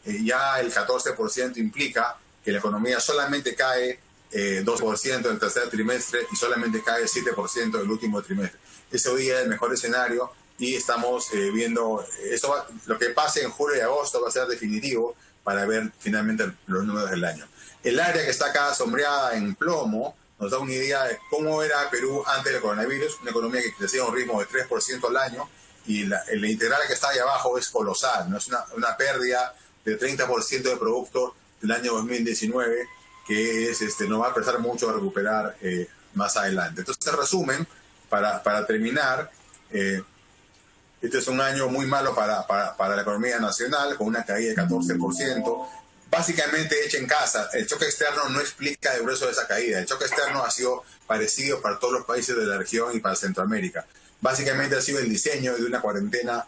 ya el 14% implica que la economía solamente cae 2% en el tercer trimestre y solamente cae 7% en el último trimestre. Ese hoy día es el mejor escenario, y estamos viendo eso. Lo que pase en julio y agosto va a ser definitivo para ver finalmente los números del año. El área que está acá sombreada en plomo nos da una idea de cómo era Perú antes del coronavirus, una economía que crecía a un ritmo de 3% al año, y la integral que está ahí abajo es colosal, ¿no? Es una pérdida de 30% de producto del año 2019, que nos va a prestar mucho a recuperar más adelante. Entonces, en resumen, para terminar, este es un año muy malo para la economía nacional, con una caída de 14%, básicamente hecha en casa. El choque externo no explica el grueso de esa caída. El choque externo ha sido parecido para todos los países de la región y para Centroamérica. Básicamente ha sido el diseño de una cuarentena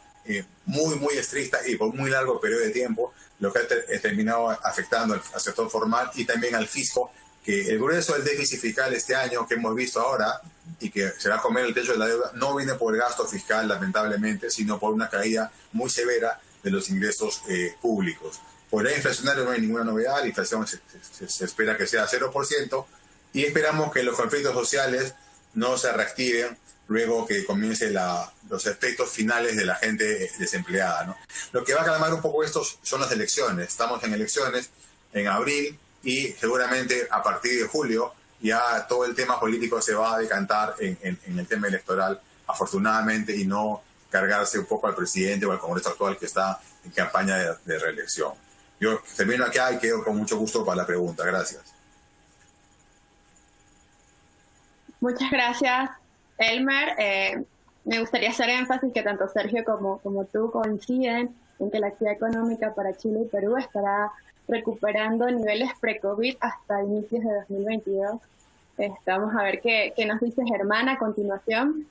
muy estricta y por muy largo periodo de tiempo, lo que ha terminado afectando al sector formal y también al fisco, que el grueso del déficit fiscal este año que hemos visto ahora y que se va a comer el techo de la deuda no viene por el gasto fiscal, lamentablemente, sino por una caída muy severa de los ingresos públicos. Por el inflacionario no hay ninguna novedad, la inflación se espera que sea 0% y esperamos que los conflictos sociales no se reactiven luego que comience los efectos finales de la gente desempleada, ¿no? Lo que va a calmar un poco esto son las elecciones. Estamos en elecciones en abril y seguramente a partir de julio ya todo el tema político se va a decantar en el tema electoral, afortunadamente, y no cargarse un poco al presidente o al Congreso actual que está en campaña de reelección. Yo termino acá y quedo con mucho gusto para la pregunta. Gracias. Muchas gracias, Elmer. Me gustaría hacer énfasis que tanto Sergio como tú coinciden en que la actividad económica para Chile y Perú estará recuperando niveles pre-COVID hasta inicios de 2022. Vamos a ver qué nos dice Germán a continuación,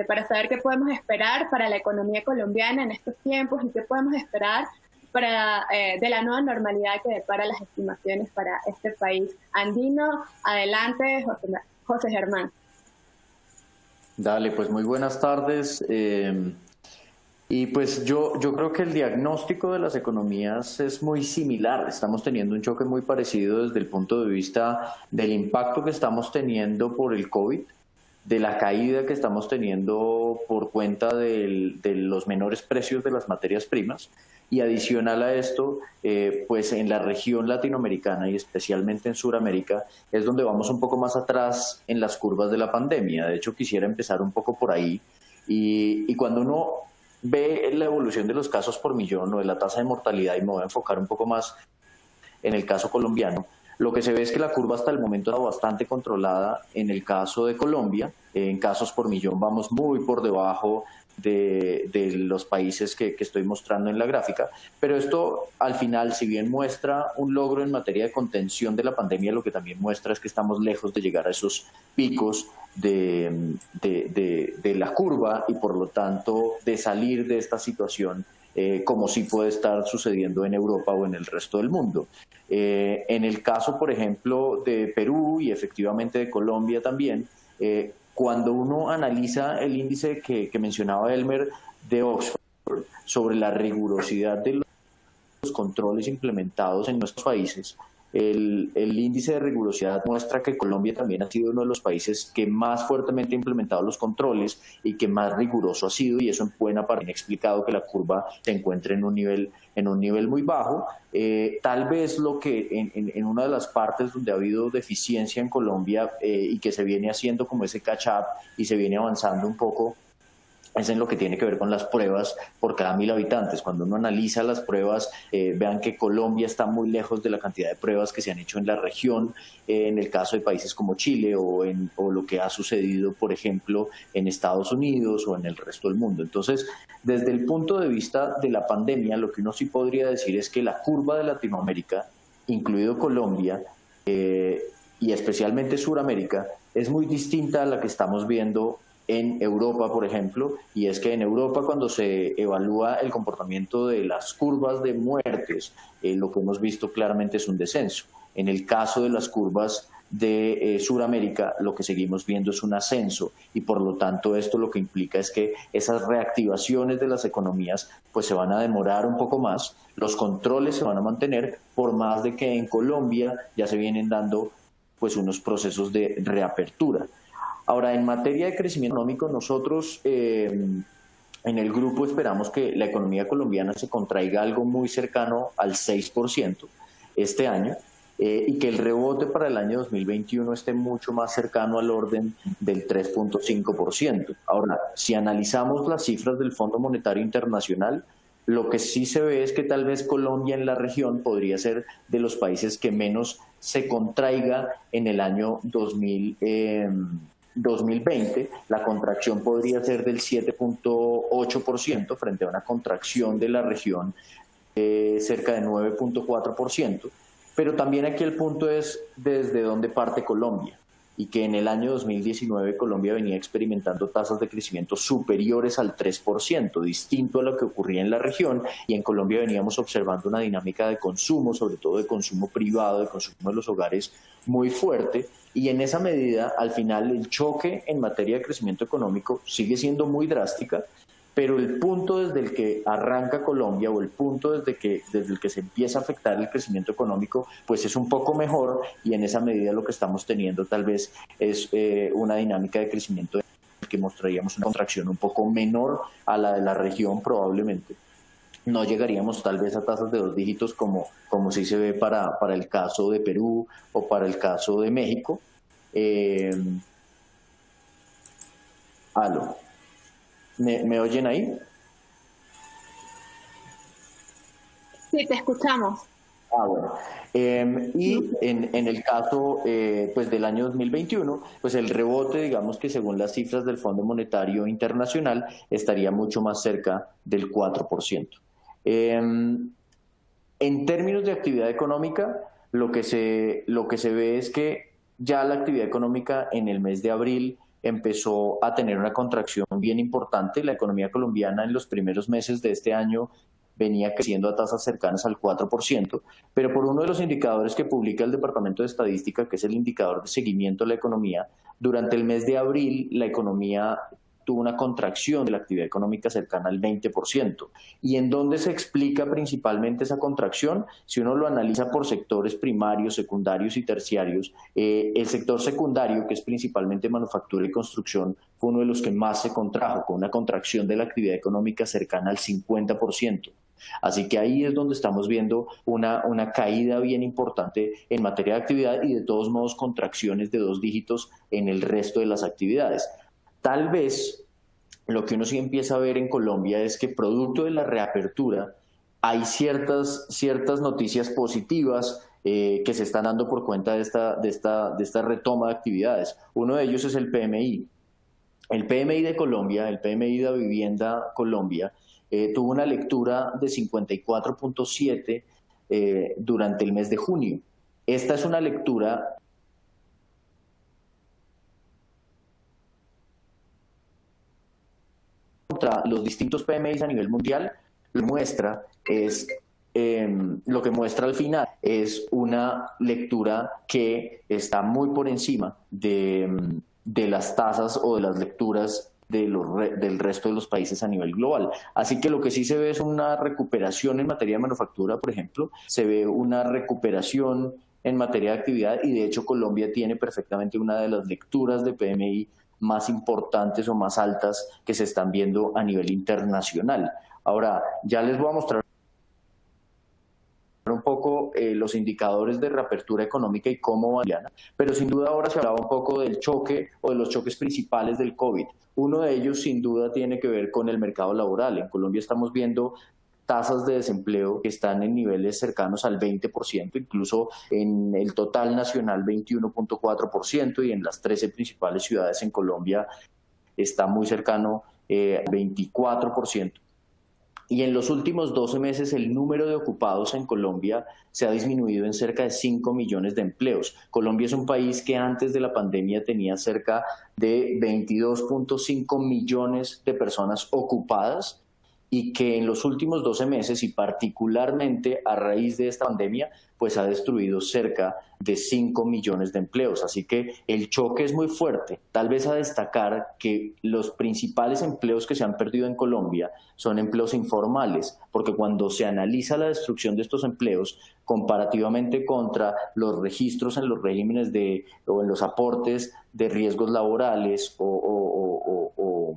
para saber qué podemos esperar para la economía colombiana en estos tiempos y qué podemos esperar de la nueva normalidad que depara las estimaciones para este país andino. Adelante, José Germán. Dale, pues muy buenas tardes. Y pues yo creo que el diagnóstico de las economías es muy similar. Estamos teniendo un choque muy parecido desde el punto de vista del impacto que estamos teniendo por el COVID, de la caída que estamos teniendo por cuenta de los menores precios de las materias primas. Y adicional a esto, pues en la región latinoamericana y especialmente en Sudamérica es donde vamos un poco más atrás en las curvas de la pandemia. De hecho, quisiera empezar un poco por ahí. Y cuando uno ve la evolución de los casos por millón o de la tasa de mortalidad, y me voy a enfocar un poco más en el caso colombiano, lo que se ve es que la curva hasta el momento está bastante controlada en el caso de Colombia. En casos por millón vamos muy por debajo de los países que estoy mostrando en la gráfica, pero esto al final, si bien muestra un logro en materia de contención de la pandemia, lo que también muestra es que estamos lejos de llegar a esos picos de la curva y por lo tanto de salir de esta situación como sí puede estar sucediendo en Europa o en el resto del mundo. En el caso, por ejemplo, de Perú y efectivamente de Colombia también, cuando uno analiza el índice que mencionaba Elmer de Oxford sobre la rigurosidad de los controles implementados en nuestros países, el índice de rigurosidad muestra que Colombia también ha sido uno de los países que más fuertemente ha implementado los controles y que más riguroso ha sido, y eso en buena parte ha explicado que la curva se encuentre en un nivel muy bajo. Tal vez lo que en una de las partes donde ha habido deficiencia en Colombia y que se viene haciendo como ese catch-up y se viene avanzando un poco es en lo que tiene que ver con las pruebas por cada 1.000 habitantes. Cuando uno analiza las pruebas, vean que Colombia está muy lejos de la cantidad de pruebas que se han hecho en la región, en el caso de países como Chile o lo que ha sucedido, por ejemplo, en Estados Unidos o en el resto del mundo. Entonces, desde el punto de vista de la pandemia, lo que uno sí podría decir es que la curva de Latinoamérica, incluido Colombia, y especialmente Sudamérica, es muy distinta a la que estamos viendo en Europa, por ejemplo, y es que en Europa cuando se evalúa el comportamiento de las curvas de muertes, lo que hemos visto claramente es un descenso. En el caso de las curvas de Sudamérica, lo que seguimos viendo es un ascenso, y por lo tanto esto lo que implica es que esas reactivaciones de las economías pues se van a demorar un poco más, los controles se van a mantener, por más de que en Colombia ya se vienen dando pues unos procesos de reapertura. Ahora, en materia de crecimiento económico, nosotros en el grupo esperamos que la economía colombiana se contraiga algo muy cercano al 6% este año y que el rebote para el año 2021 esté mucho más cercano al orden del 3.5%. Ahora, si analizamos las cifras del Fondo Monetario Internacional, lo que sí se ve es que tal vez Colombia en la región podría ser de los países que menos se contraiga en el año 2020, la contracción podría ser del 7.8% frente a una contracción de la región cerca de 9.4%, pero también aquí el punto es desde dónde parte Colombia. y que en el año 2019 Colombia venía experimentando tasas de crecimiento superiores al 3%, distinto a lo que ocurría en la región, y en Colombia veníamos observando una dinámica de consumo, sobre todo de consumo privado, de consumo de los hogares muy fuerte, y en esa medida al final el choque en materia de crecimiento económico sigue siendo muy drástica, pero el punto desde el que arranca Colombia o el punto desde el que se empieza a afectar el crecimiento económico, pues es un poco mejor, y en esa medida lo que estamos teniendo tal vez es una dinámica de crecimiento que mostraríamos una contracción un poco menor a la de la región probablemente. No llegaríamos tal vez a tasas de 2 dígitos como sí se ve para el caso de Perú o para el caso de México. Aló. ¿Me oyen ahí? Sí, te escuchamos. Bueno. Y en el caso pues del año 2021, pues el rebote, digamos que según las cifras del Fondo Monetario Internacional, estaría mucho más cerca del 4%. En términos de actividad económica, lo que se ve es que ya la actividad económica en el mes de abril empezó a tener una contracción bien importante. La economía colombiana en los primeros meses de este año venía creciendo a tasas cercanas al 4%, pero por uno de los indicadores que publica el Departamento de Estadística, que es el indicador de seguimiento de la economía, durante el mes de abril la economía tuvo una contracción de la actividad económica cercana al 20%. ¿Y en dónde se explica principalmente esa contracción? Si uno lo analiza por sectores primarios, secundarios y terciarios, el sector secundario, que es principalmente manufactura y construcción, fue uno de los que más se contrajo, con una contracción de la actividad económica cercana al 50%. Así que ahí es donde estamos viendo una caída bien importante en materia de actividad y de todos modos contracciones de 2 dígitos en el resto de las actividades. Tal vez lo que uno sí empieza a ver en Colombia es que producto de la reapertura hay ciertas noticias positivas que se están dando por cuenta de esta retoma de actividades. Uno de ellos es el PMI. El PMI de Colombia, el PMI de Vivienda Colombia, tuvo una lectura de 54.7 durante el mes de junio. Esta es una lectura contra los distintos PMIs a nivel mundial. Lo que muestra al final es una lectura que está muy por encima de las tasas o de las lecturas del resto de los países a nivel global. Así que lo que sí se ve es una recuperación en materia de manufactura, por ejemplo, se ve una recuperación en materia de actividad, y de hecho Colombia tiene perfectamente una de las lecturas de PMI más importantes o más altas que se están viendo a nivel internacional. Ahora, ya les voy a mostrar un poco los indicadores de reapertura económica y cómo van, pero sin duda ahora se hablaba un poco del choque o de los choques principales del COVID. Uno de ellos sin duda tiene que ver con el mercado laboral. En Colombia estamos viendo tasas de desempleo que están en niveles cercanos al 20%, incluso en el total nacional 21.4%, y en las 13 principales ciudades en Colombia está muy cercano al 24%. Y en los últimos 12 meses el número de ocupados en Colombia se ha disminuido en cerca de 5 millones de empleos. Colombia es un país que antes de la pandemia tenía cerca de 22.5 millones de personas ocupadas, y que en los últimos 12 meses, y particularmente a raíz de esta pandemia, pues ha destruido cerca de 5 millones de empleos. Así que el choque es muy fuerte. Tal vez a destacar que los principales empleos que se han perdido en Colombia son empleos informales, porque cuando se analiza la destrucción de estos empleos comparativamente contra los registros en los regímenes o en los aportes de riesgos laborales o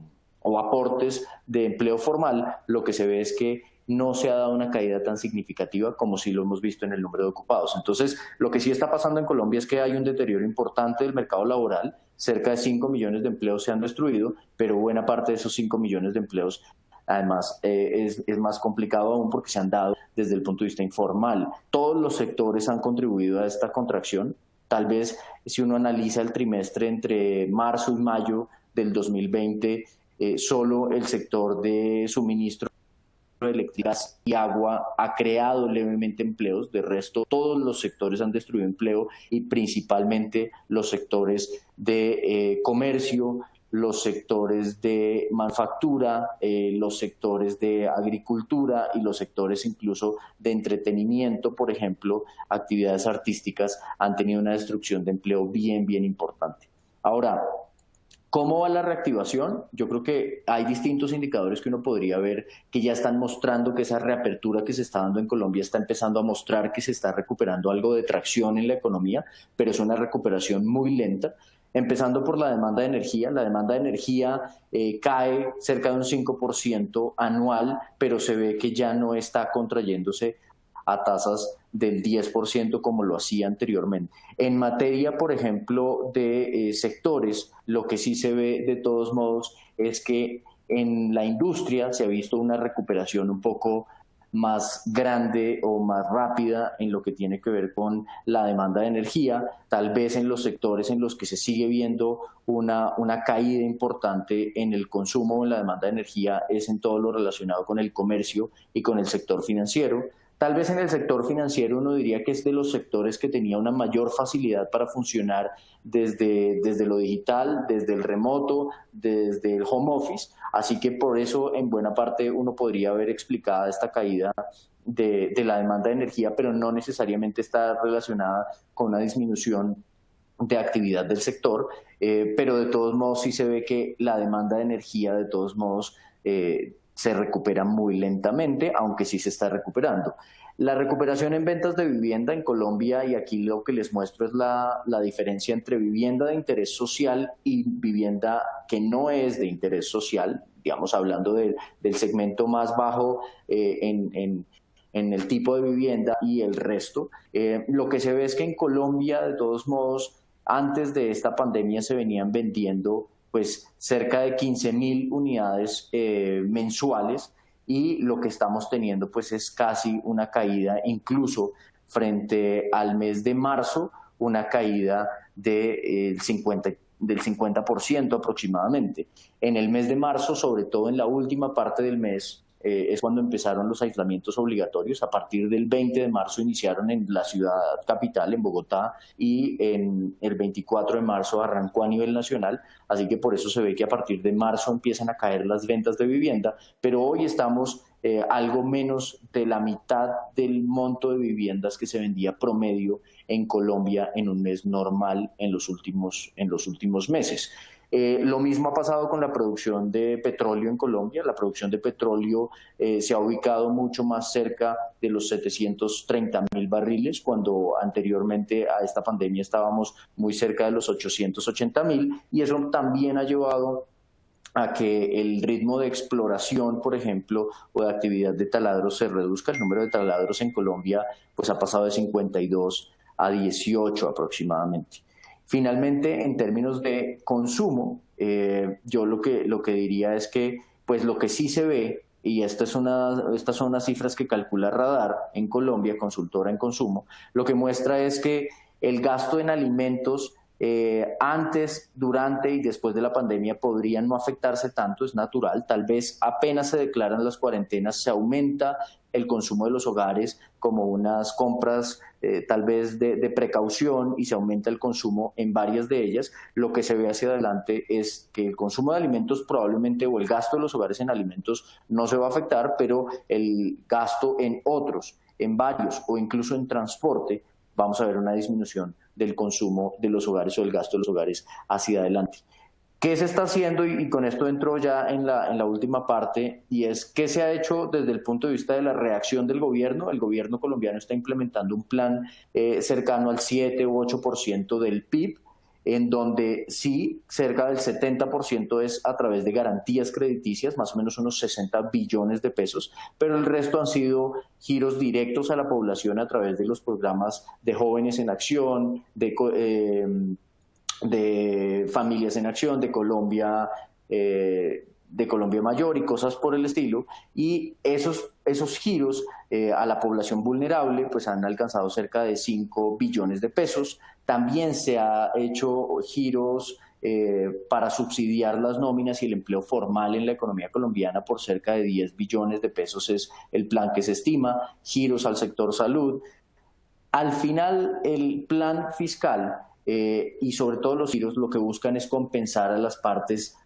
aportes de empleo formal, lo que se ve es que no se ha dado una caída tan significativa como sí lo hemos visto en el número de ocupados. Entonces, lo que sí está pasando en Colombia es que hay un deterioro importante del mercado laboral. Cerca de 5 millones de empleos se han destruido, pero buena parte de esos 5 millones de empleos, además, es más complicado aún porque se han dado desde el punto de vista informal. Todos los sectores han contribuido a esta contracción. Tal vez, si uno analiza el trimestre entre marzo y mayo del 2020, solo el sector de suministro eléctrico, gas y agua ha creado levemente empleos. De resto, todos los sectores han destruido empleo y principalmente los sectores de comercio, los sectores de manufactura, los sectores de agricultura y los sectores incluso de entretenimiento, por ejemplo, actividades artísticas, han tenido una destrucción de empleo bien importante. Ahora, ¿cómo va la reactivación? Yo creo que hay distintos indicadores que uno podría ver que ya están mostrando que esa reapertura que se está dando en Colombia está empezando a mostrar que se está recuperando algo de tracción en la economía, pero es una recuperación muy lenta. Empezando por la demanda de energía. La demanda de energía cae cerca de un 5% anual, pero se ve que ya no está contrayéndose a tasas del 10% como lo hacía anteriormente. En materia, por ejemplo, de sectores, lo que sí se ve de todos modos es que en la industria se ha visto una recuperación un poco más grande o más rápida en lo que tiene que ver con la demanda de energía. Tal vez en los sectores en los que se sigue viendo una caída importante en el consumo o en la demanda de energía es en todo lo relacionado con el comercio y con el sector financiero. Tal vez en el sector financiero uno diría que es de los sectores que tenía una mayor facilidad para funcionar desde lo digital, desde el remoto, desde el home office. Así que por eso en buena parte uno podría ver explicada esta caída de la demanda de energía, pero no necesariamente está relacionada con una disminución de actividad del sector, pero de todos modos sí se ve que la demanda de energía de todos modos se recupera muy lentamente, aunque sí se está recuperando. La recuperación en ventas de vivienda en Colombia, y aquí lo que les muestro es la diferencia entre vivienda de interés social y vivienda que no es de interés social, digamos hablando del segmento más bajo en el tipo de vivienda y el resto. Lo que se ve es que en Colombia, de todos modos, antes de esta pandemia se venían vendiendo pues cerca de 15.000 unidades mensuales, y lo que estamos teniendo pues es casi una caída, incluso frente al mes de marzo, una caída del 50% aproximadamente. En el mes de marzo, sobre todo en la última parte del mes, es cuando empezaron los aislamientos obligatorios. A partir del 20 de marzo iniciaron en la ciudad capital, en Bogotá, y en el 24 de marzo arrancó a nivel nacional, así que por eso se ve que a partir de marzo empiezan a caer las ventas de vivienda, pero hoy estamos algo menos de la mitad del monto de viviendas que se vendía promedio en Colombia en un mes normal en los últimos meses. Lo mismo ha pasado con la producción de petróleo en Colombia. La producción de petróleo se ha ubicado mucho más cerca de los 730.000 barriles, cuando anteriormente a esta pandemia estábamos muy cerca de los 880.000, y eso también ha llevado a que el ritmo de exploración, por ejemplo, o de actividad de taladros se reduzca. El número de taladros en Colombia pues ha pasado de 52 a 18 aproximadamente. Finalmente, en términos de consumo, yo lo que diría es que pues lo que sí se ve, y estas son las cifras que calcula Radar en Colombia, consultora en consumo, lo que muestra es que el gasto en alimentos antes, durante y después de la pandemia podrían no afectarse tanto, es natural. Tal vez apenas se declaran las cuarentenas se aumenta el consumo de los hogares como unas compras tal vez de precaución, y se aumenta el consumo en varias de ellas. Lo que se ve hacia adelante es que el consumo de alimentos probablemente, o el gasto de los hogares en alimentos no se va a afectar, pero el gasto en otros, en varios o incluso en transporte, vamos a ver una disminución del consumo de los hogares o del gasto de los hogares hacia adelante. ¿Qué se está haciendo? Y con esto entro ya en la última parte, y es qué se ha hecho desde el punto de vista de la reacción del gobierno. El gobierno colombiano está implementando un plan cercano al 7 u 8% del PIB, en donde sí, cerca del 70% es a través de garantías crediticias, más o menos unos 60 billones de pesos, pero el resto han sido giros directos a la población a través de los programas de Jóvenes en Acción, de Familias en Acción, de Colombia Mayor y cosas por el estilo, y esos giros a la población vulnerable pues han alcanzado cerca de 5 billones de pesos. También se ha hecho giros para subsidiar las nóminas y el empleo formal en la economía colombiana por cerca de 10 billones de pesos es el plan que se estima, giros al sector salud. Al final, el plan fiscal y sobre todo los giros lo que buscan es compensar a las partes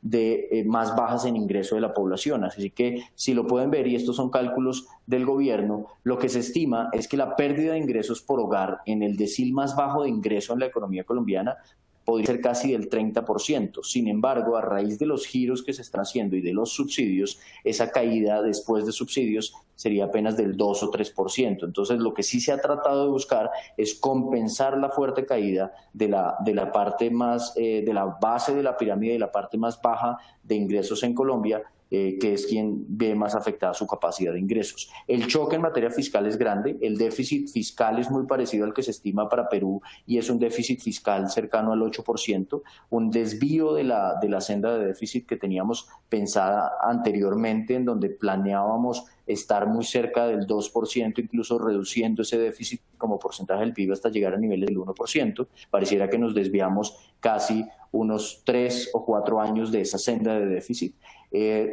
más bajas en ingreso de la población. Así que si lo pueden ver, y estos son cálculos del gobierno, lo que se estima es que la pérdida de ingresos por hogar en el decil más bajo de ingreso en la economía colombiana podría ser casi del 30%. Sin embargo, a raíz de los giros que se están haciendo y de los subsidios, esa caída después de subsidios sería apenas del 2 o 3%. Entonces, lo que sí se ha tratado de buscar es compensar la fuerte caída de la parte más, de la base de la pirámide, de la parte más baja de ingresos en Colombia, que es quien ve más afectada su capacidad de ingresos. El choque en materia fiscal es grande, el déficit fiscal es muy parecido al que se estima para Perú y es un déficit fiscal cercano al 8%, un desvío de la senda de déficit que teníamos pensada anteriormente, en donde planeábamos estar muy cerca del 2%, incluso reduciendo ese déficit como porcentaje del PIB hasta llegar a niveles del 1%. Pareciera que nos desviamos casi unos 3 o 4 años de esa senda de déficit.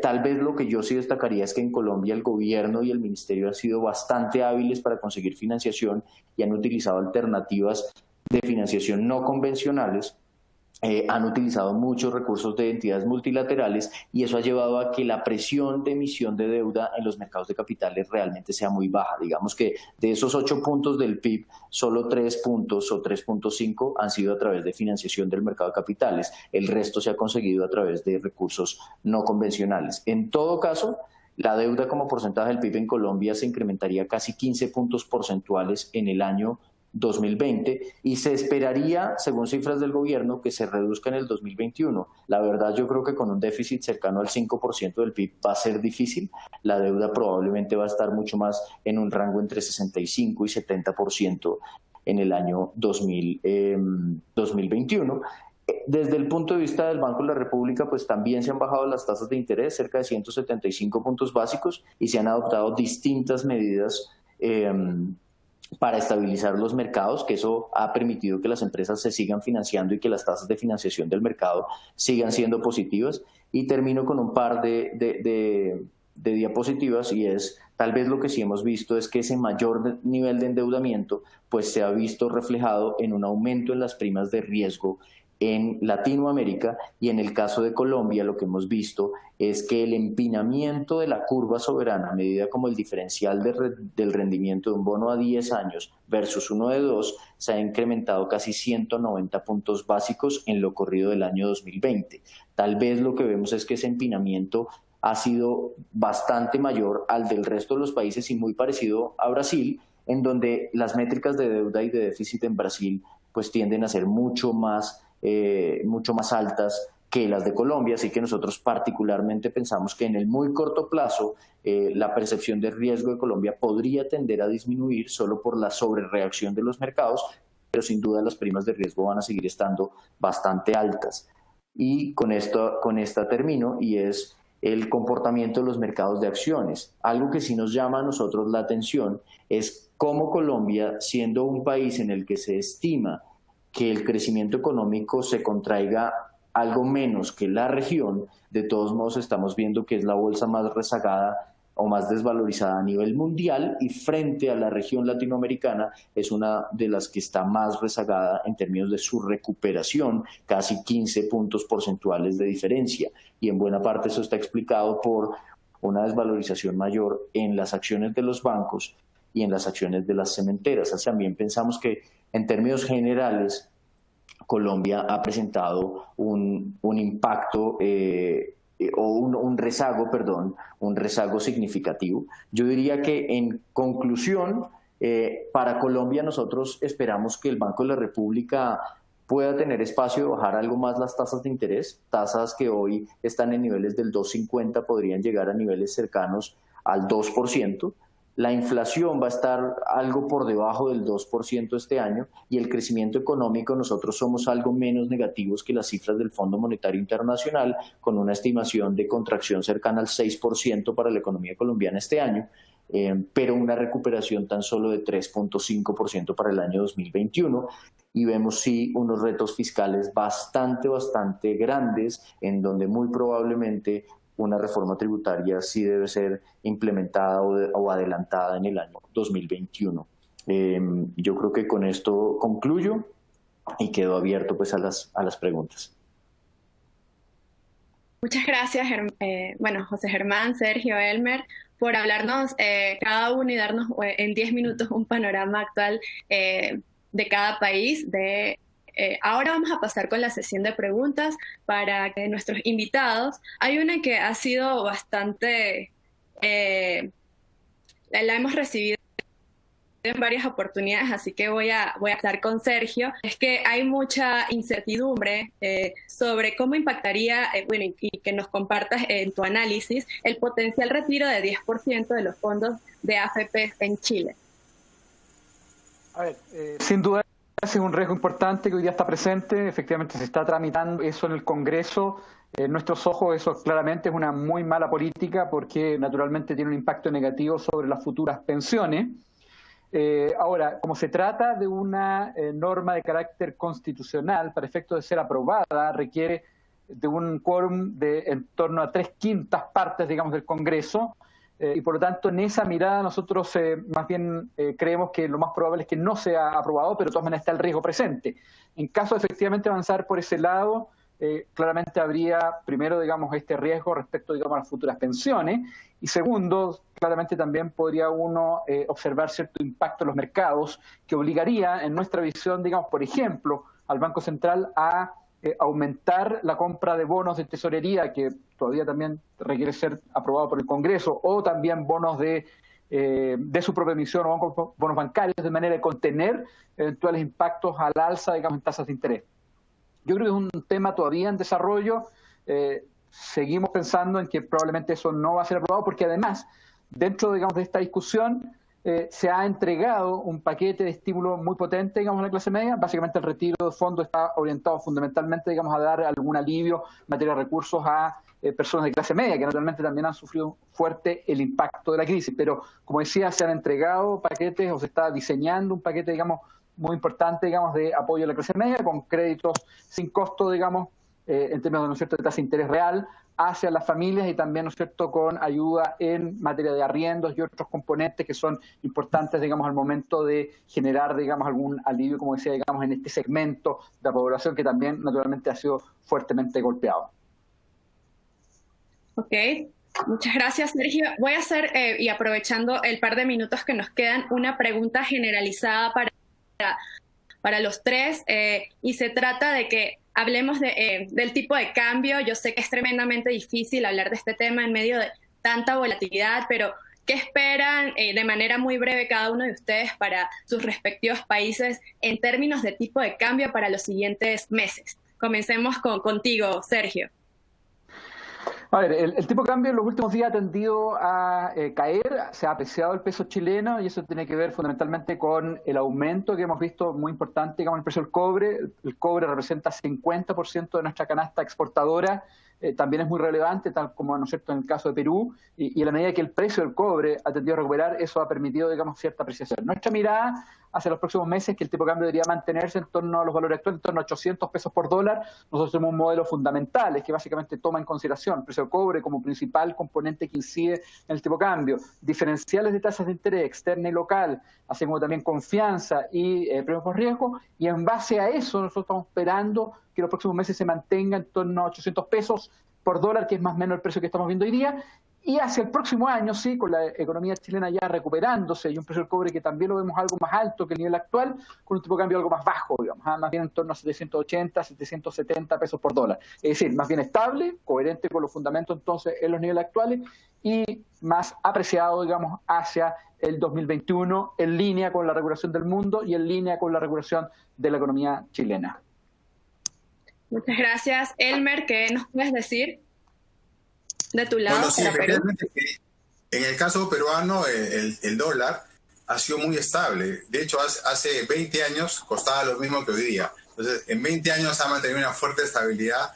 Tal vez lo que yo sí destacaría es que en Colombia el gobierno y el ministerio han sido bastante hábiles para conseguir financiación y han utilizado alternativas de financiación no convencionales. Han utilizado muchos recursos de entidades multilaterales y eso ha llevado a que la presión de emisión de deuda en los mercados de capitales realmente sea muy baja. Digamos que de esos 8 puntos del PIB, solo 3 puntos o 3.5 han sido a través de financiación del mercado de capitales. El resto se ha conseguido a través de recursos no convencionales. En todo caso, la deuda como porcentaje del PIB en Colombia se incrementaría casi 15 puntos porcentuales en el año 2020 y se esperaría, según cifras del gobierno, que se reduzca en el 2021. La verdad, yo creo que con un déficit cercano al 5% del PIB va a ser difícil. La deuda probablemente va a estar mucho más en un rango entre 65 y 70% en el año 2021. Desde el punto de vista del Banco de la República, pues también se han bajado las tasas de interés, cerca de 175 puntos básicos, y se han adoptado distintas medidas para estabilizar los mercados, que eso ha permitido que las empresas se sigan financiando y que las tasas de financiación del mercado sigan siendo positivas. Y termino con un par de diapositivas, y es tal vez lo que sí hemos visto es que ese mayor nivel de endeudamiento pues se ha visto reflejado en un aumento en las primas de riesgo en Latinoamérica, y en el caso de Colombia lo que hemos visto es que el empinamiento de la curva soberana, a medida como el diferencial del rendimiento de un bono a 10 años versus uno de 2, se ha incrementado casi 190 puntos básicos en lo corrido del año 2020. Tal vez lo que vemos es que ese empinamiento ha sido bastante mayor al del resto de los países y muy parecido a Brasil, en donde las métricas de deuda y de déficit en Brasil pues tienden a ser mucho más altas que las de Colombia, así que nosotros particularmente pensamos que en el muy corto plazo la percepción de riesgo de Colombia podría tender a disminuir solo por la sobrereacción de los mercados, pero sin duda las primas de riesgo van a seguir estando bastante altas. Y con esta termino, y es el comportamiento de los mercados de acciones. Algo que sí nos llama a nosotros la atención es cómo Colombia, siendo un país en el que se estima que el crecimiento económico se contraiga algo menos que la región, de todos modos estamos viendo que es la bolsa más rezagada o más desvalorizada a nivel mundial, y frente a la región latinoamericana es una de las que está más rezagada en términos de su recuperación, casi 15 puntos porcentuales de diferencia, y en buena parte eso está explicado por una desvalorización mayor en las acciones de los bancos y en las acciones de las cementeras. Así también pensamos que en términos generales Colombia ha presentado un impacto un rezago significativo. Yo diría que en conclusión, para Colombia nosotros esperamos que el Banco de la República pueda tener espacio de bajar algo más las tasas de interés, tasas que hoy están en niveles del 2.50, podrían llegar a niveles cercanos al 2%. La inflación va a estar algo por debajo del 2% este año, y el crecimiento económico nosotros somos algo menos negativos que las cifras del Fondo Monetario Internacional, con una estimación de contracción cercana al 6% para la economía colombiana este año, pero una recuperación tan solo de 3.5% para el año 2021. y vemos sí unos retos fiscales bastante grandes, en donde muy probablemente una reforma tributaria sí debe ser implementada o adelantada en el año 2021. Yo creo que con esto concluyo y quedo abierto pues a las preguntas. Muchas gracias, José Germán, Sergio, Elmer, por hablarnos cada uno y darnos en 10 minutos un panorama actual de cada país. Ahora vamos a pasar con la sesión de preguntas para que nuestros invitados, hay una que ha sido bastante, la hemos recibido en varias oportunidades, así que voy a estar con Sergio. Es que hay mucha incertidumbre sobre cómo impactaría, y que nos compartas en tu análisis, el potencial retiro de 10% de los fondos de AFP en Chile. A ver, sin duda es un riesgo importante que hoy día está presente. Efectivamente se está tramitando eso en el Congreso. En nuestros ojos eso claramente es una muy mala política porque naturalmente tiene un impacto negativo sobre las futuras pensiones. Ahora, como se trata de una norma de carácter constitucional, para efecto de ser aprobada, requiere de un quórum de en torno a 3/5 partes, digamos, del Congreso, y por lo tanto, en esa mirada nosotros más bien creemos que lo más probable es que no sea aprobado, pero de todas maneras está el riesgo presente. En caso de efectivamente avanzar por ese lado, claramente habría, primero, digamos, este riesgo respecto, digamos, a las futuras pensiones, y segundo, claramente también podría uno observar cierto impacto en los mercados que obligaría, en nuestra visión, digamos, por ejemplo, al Banco Central a aumentar la compra de bonos de tesorería, que todavía también requiere ser aprobado por el Congreso, o también bonos de su propia emisión o bonos bancarios, de manera de contener eventuales impactos al alza, digamos, en tasas de interés. Yo creo que es un tema todavía en desarrollo. Seguimos pensando en que probablemente eso no va a ser aprobado porque además, dentro, digamos, de esta discusión, se ha entregado un paquete de estímulo muy potente, digamos, a la clase media. Básicamente el retiro de fondos está orientado fundamentalmente, digamos, a dar algún alivio en materia de recursos a personas de clase media, que naturalmente también han sufrido fuerte el impacto de la crisis. Pero, como decía, se han entregado paquetes o se está diseñando un paquete, digamos, muy importante, digamos, de apoyo a la clase media, con créditos sin costo, digamos, en términos, ¿no es cierto?, de tasa de interés real hacia las familias y también, ¿no es cierto?, con ayuda en materia de arriendos y otros componentes que son importantes, digamos, al momento de generar, digamos, algún alivio, como decía, digamos, en este segmento de la población que también, naturalmente, ha sido fuertemente golpeado. Ok. Muchas gracias, Sergio. Voy a hacer, y aprovechando el par de minutos que nos quedan, una pregunta generalizada para los tres, y se trata de que hablemos del tipo de cambio. Yo sé que es tremendamente difícil hablar de este tema en medio de tanta volatilidad, pero ¿qué esperan de manera muy breve cada uno de ustedes para sus respectivos países en términos de tipo de cambio para los siguientes meses? Comencemos contigo, Sergio. A ver, el tipo de cambio en los últimos días ha tendido a caer, se ha apreciado el peso chileno y eso tiene que ver fundamentalmente con el aumento que hemos visto muy importante, digamos, en el precio del cobre. El cobre representa 50% de nuestra canasta exportadora, también es muy relevante, tal como, ¿no es cierto?, en el caso de Perú, y en la medida que el precio del cobre ha tendido a recuperar, eso ha permitido, digamos, cierta apreciación. Nuestra mirada hacia los próximos meses es que el tipo de cambio debería mantenerse en torno a los valores actuales, en torno a 800 pesos por dólar. Nosotros tenemos un modelo fundamental, que básicamente toma en consideración el precio del cobre como principal componente que incide en el tipo de cambio, diferenciales de tasas de interés externa y local, así como también confianza y premios por riesgo, y en base a eso nosotros estamos esperando que los próximos meses se mantenga en torno a 800 pesos por dólar, que es más o menos el precio que estamos viendo hoy día. Y hacia el próximo año, sí, con la economía chilena ya recuperándose y un precio del cobre que también lo vemos algo más alto que el nivel actual, con un tipo de cambio algo más bajo, digamos, más bien en torno a 780, 770 pesos por dólar. Es decir, más bien estable, coherente con los fundamentos entonces en los niveles actuales y más apreciado, digamos, hacia el 2021, en línea con la regulación del mundo y en línea con la regulación de la economía chilena. Muchas gracias. Elmer, ¿qué nos puedes decir de tu lado? Bueno, sí, para Perú? En el caso peruano, el dólar ha sido muy estable. De hecho, hace 20 años costaba lo mismo que hoy día. Entonces, en 20 años ha mantenido una fuerte estabilidad,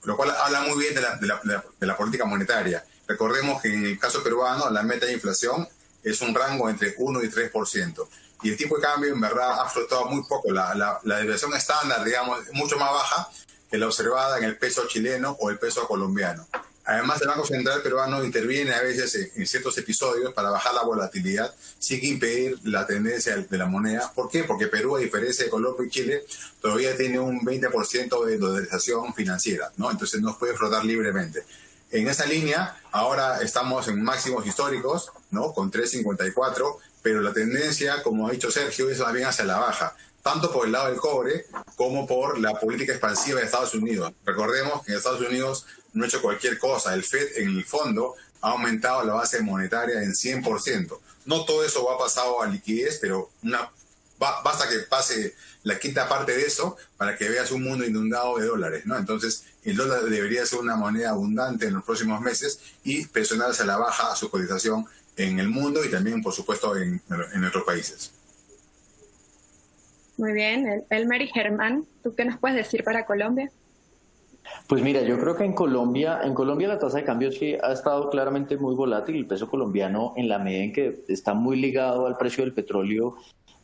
lo cual habla muy bien de la política monetaria. Recordemos que en el caso peruano, la meta de inflación es un rango entre 1 y 3%. y el tipo de cambio en verdad ha flotado muy poco. La devaluación estándar, digamos, es mucho más baja que la observada en el peso chileno o el peso colombiano. Además, el Banco Central peruano interviene a veces en ciertos episodios para bajar la volatilidad sin impedir la tendencia de la moneda. ¿Por qué? Porque Perú, a diferencia de Colombia y Chile, todavía tiene un 20% de dolarización financiera, ¿no? Entonces no puede flotar libremente. En esa línea, ahora estamos en máximos históricos, ¿no? Con 3.54, pero la tendencia, como ha dicho Sergio, es más bien hacia la baja, tanto por el lado del cobre como por la política expansiva de Estados Unidos. Recordemos que en Estados Unidos no ha hecho cualquier cosa. El FED, en el fondo, ha aumentado la base monetaria en 100%. No todo eso va pasado a liquidez, pero basta que pase la quinta parte de eso para que veas un mundo inundado de dólares, ¿no? Entonces, el dólar debería ser una moneda abundante en los próximos meses y presionar hacia la baja su cotización en el mundo y también, por supuesto, en nuestros países. Muy bien. Elmer y Germán, ¿tú qué nos puedes decir para Colombia? Pues mira, yo creo que en Colombia la tasa de cambio sí ha estado claramente muy volátil. El peso colombiano, en la medida en que está muy ligado al precio del petróleo,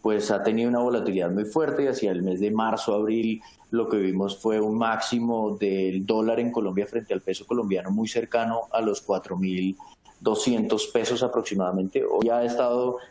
pues ha tenido una volatilidad muy fuerte, y hacia el mes de marzo, abril, lo que vimos fue un máximo del dólar en Colombia frente al peso colombiano muy cercano a los 4.200 pesos aproximadamente. Hoy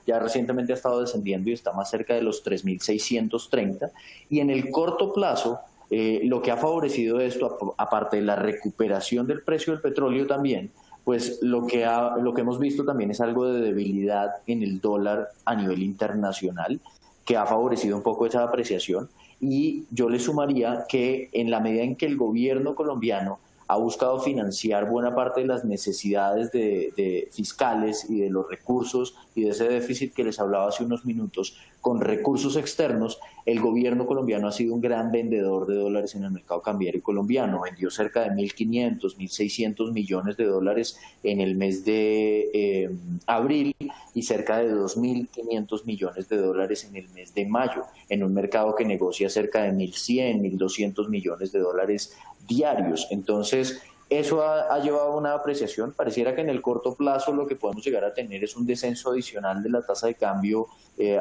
ya recientemente ha estado descendiendo y está más cerca de los 3.630. Y en el corto plazo, lo que ha favorecido esto, aparte de la recuperación del precio del petróleo también, pues lo que hemos visto también es algo de debilidad en el dólar a nivel internacional, que ha favorecido un poco esa apreciación. Y yo le sumaría que en la medida en que el gobierno colombiano ha buscado financiar buena parte de las necesidades de fiscales y de los recursos y de ese déficit que les hablaba hace unos minutos con recursos externos, el gobierno colombiano ha sido un gran vendedor de dólares en el mercado cambiario colombiano. Vendió cerca de 1.500, 1.600 millones de dólares en el mes de abril y cerca de 2.500 millones de dólares en el mes de mayo, en un mercado que negocia cerca de 1.100, 1.200 millones de dólares diarios. Entonces, eso ha llevado a una apreciación. Pareciera que en el corto plazo lo que podemos llegar a tener es un descenso adicional de la tasa de cambio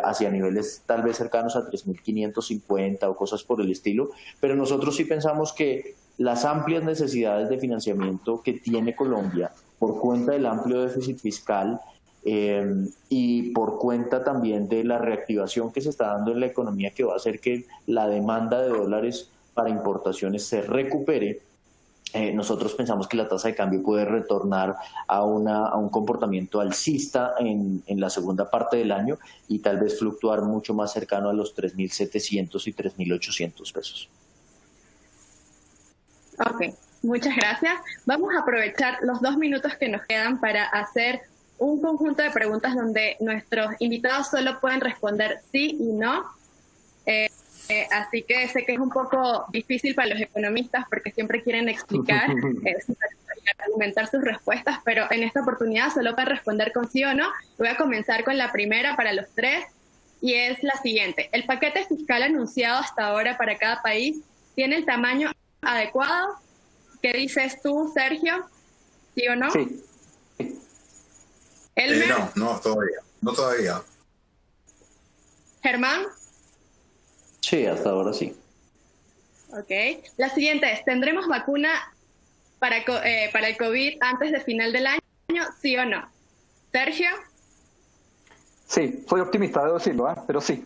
hacia niveles tal vez cercanos a 3.550 o cosas por el estilo, pero nosotros sí pensamos que las amplias necesidades de financiamiento que tiene Colombia por cuenta del amplio déficit fiscal y por cuenta también de la reactivación que se está dando en la economía, que va a hacer que la demanda de dólares para importaciones se recupere, nosotros pensamos que la tasa de cambio puede retornar a un comportamiento alcista en la segunda parte del año y tal vez fluctuar mucho más cercano a los 3.700 y 3.800 pesos. Ok, muchas gracias. Vamos a aprovechar los 2 minutos que nos quedan para hacer un conjunto de preguntas donde nuestros invitados solo pueden responder sí y no. Así que sé que es un poco difícil para los economistas porque siempre quieren explicar y argumentar sus respuestas, pero en esta oportunidad solo pueden responder con sí o no. Voy a comenzar con la primera para los 3 y es la siguiente. ¿El paquete fiscal anunciado hasta ahora para cada país tiene el tamaño adecuado? ¿Qué dices tú, Sergio? ¿Sí o no? Sí. ¿Elmer? No todavía. ¿Germán? Sí, hasta ahora sí. Ok. La siguiente es, ¿tendremos vacuna para el COVID antes de final del año? ¿Sí o no? ¿Sergio? Sí, soy optimista, debo decirlo, pero sí.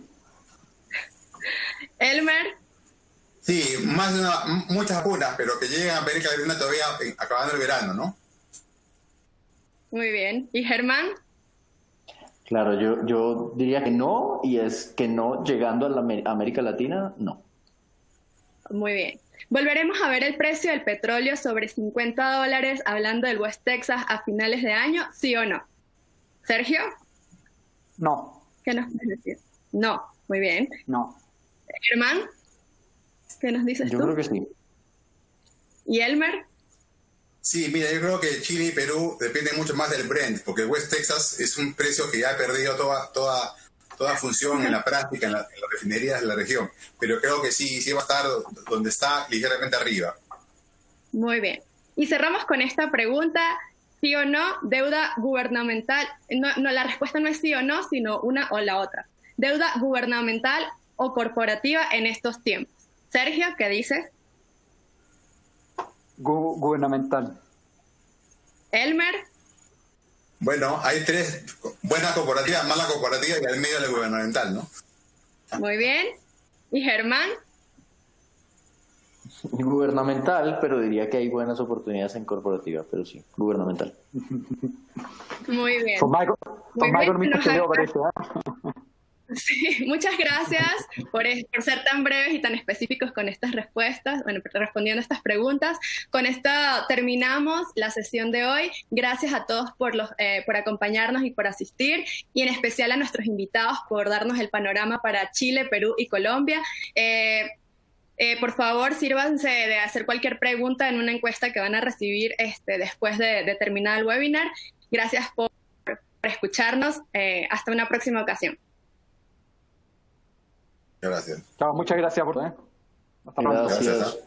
¿Elmer? Sí, muchas vacunas, pero que lleguen a América Latina todavía acabando el verano, ¿no? Muy bien. ¿Y Germán? Claro, yo diría que no, y es que no, llegando a la América Latina, no. Muy bien. ¿Volveremos a ver el precio del petróleo sobre $50 hablando del West Texas a finales de año? ¿Sí o no? ¿Sergio? No. ¿Qué nos puedes decir? No. Muy bien. No. ¿Germán? ¿Qué nos dices tú? Yo creo que sí. ¿Y Elmer? Sí, mira, yo creo que Chile y Perú dependen mucho más del Brent, porque el West Texas es un precio que ya ha perdido toda función en la práctica, en las refinerías de la región. Pero creo que sí va a estar donde está, ligeramente arriba. Muy bien. Y cerramos con esta pregunta, ¿sí o no? Deuda gubernamental. No, la respuesta no es sí o no, sino una o la otra. deuda gubernamental o corporativa en estos tiempos? Sergio, ¿qué dices? Gubernamental. Elmer. Bueno, hay tres: buena corporativa, mala corporativa y al medio la gubernamental, ¿no? Muy bien. ¿Y Germán? Gubernamental, pero diría que hay buenas oportunidades en corporativa, pero sí, gubernamental. Muy bien. Con Michael Dormito se dio, parece. Sí, muchas gracias por ser tan breves y tan específicos con estas respuestas, bueno, respondiendo a estas preguntas. Con esto terminamos la sesión de hoy. Gracias a todos por acompañarnos y por asistir, y en especial a nuestros invitados por darnos el panorama para Chile, Perú y Colombia. Por favor, sírvanse de hacer cualquier pregunta en una encuesta que van a recibir después de terminar el webinar. Gracias por escucharnos. Hasta una próxima ocasión. Gracias. Chao, muchas gracias por. Hasta luego. Gracias. Gracias.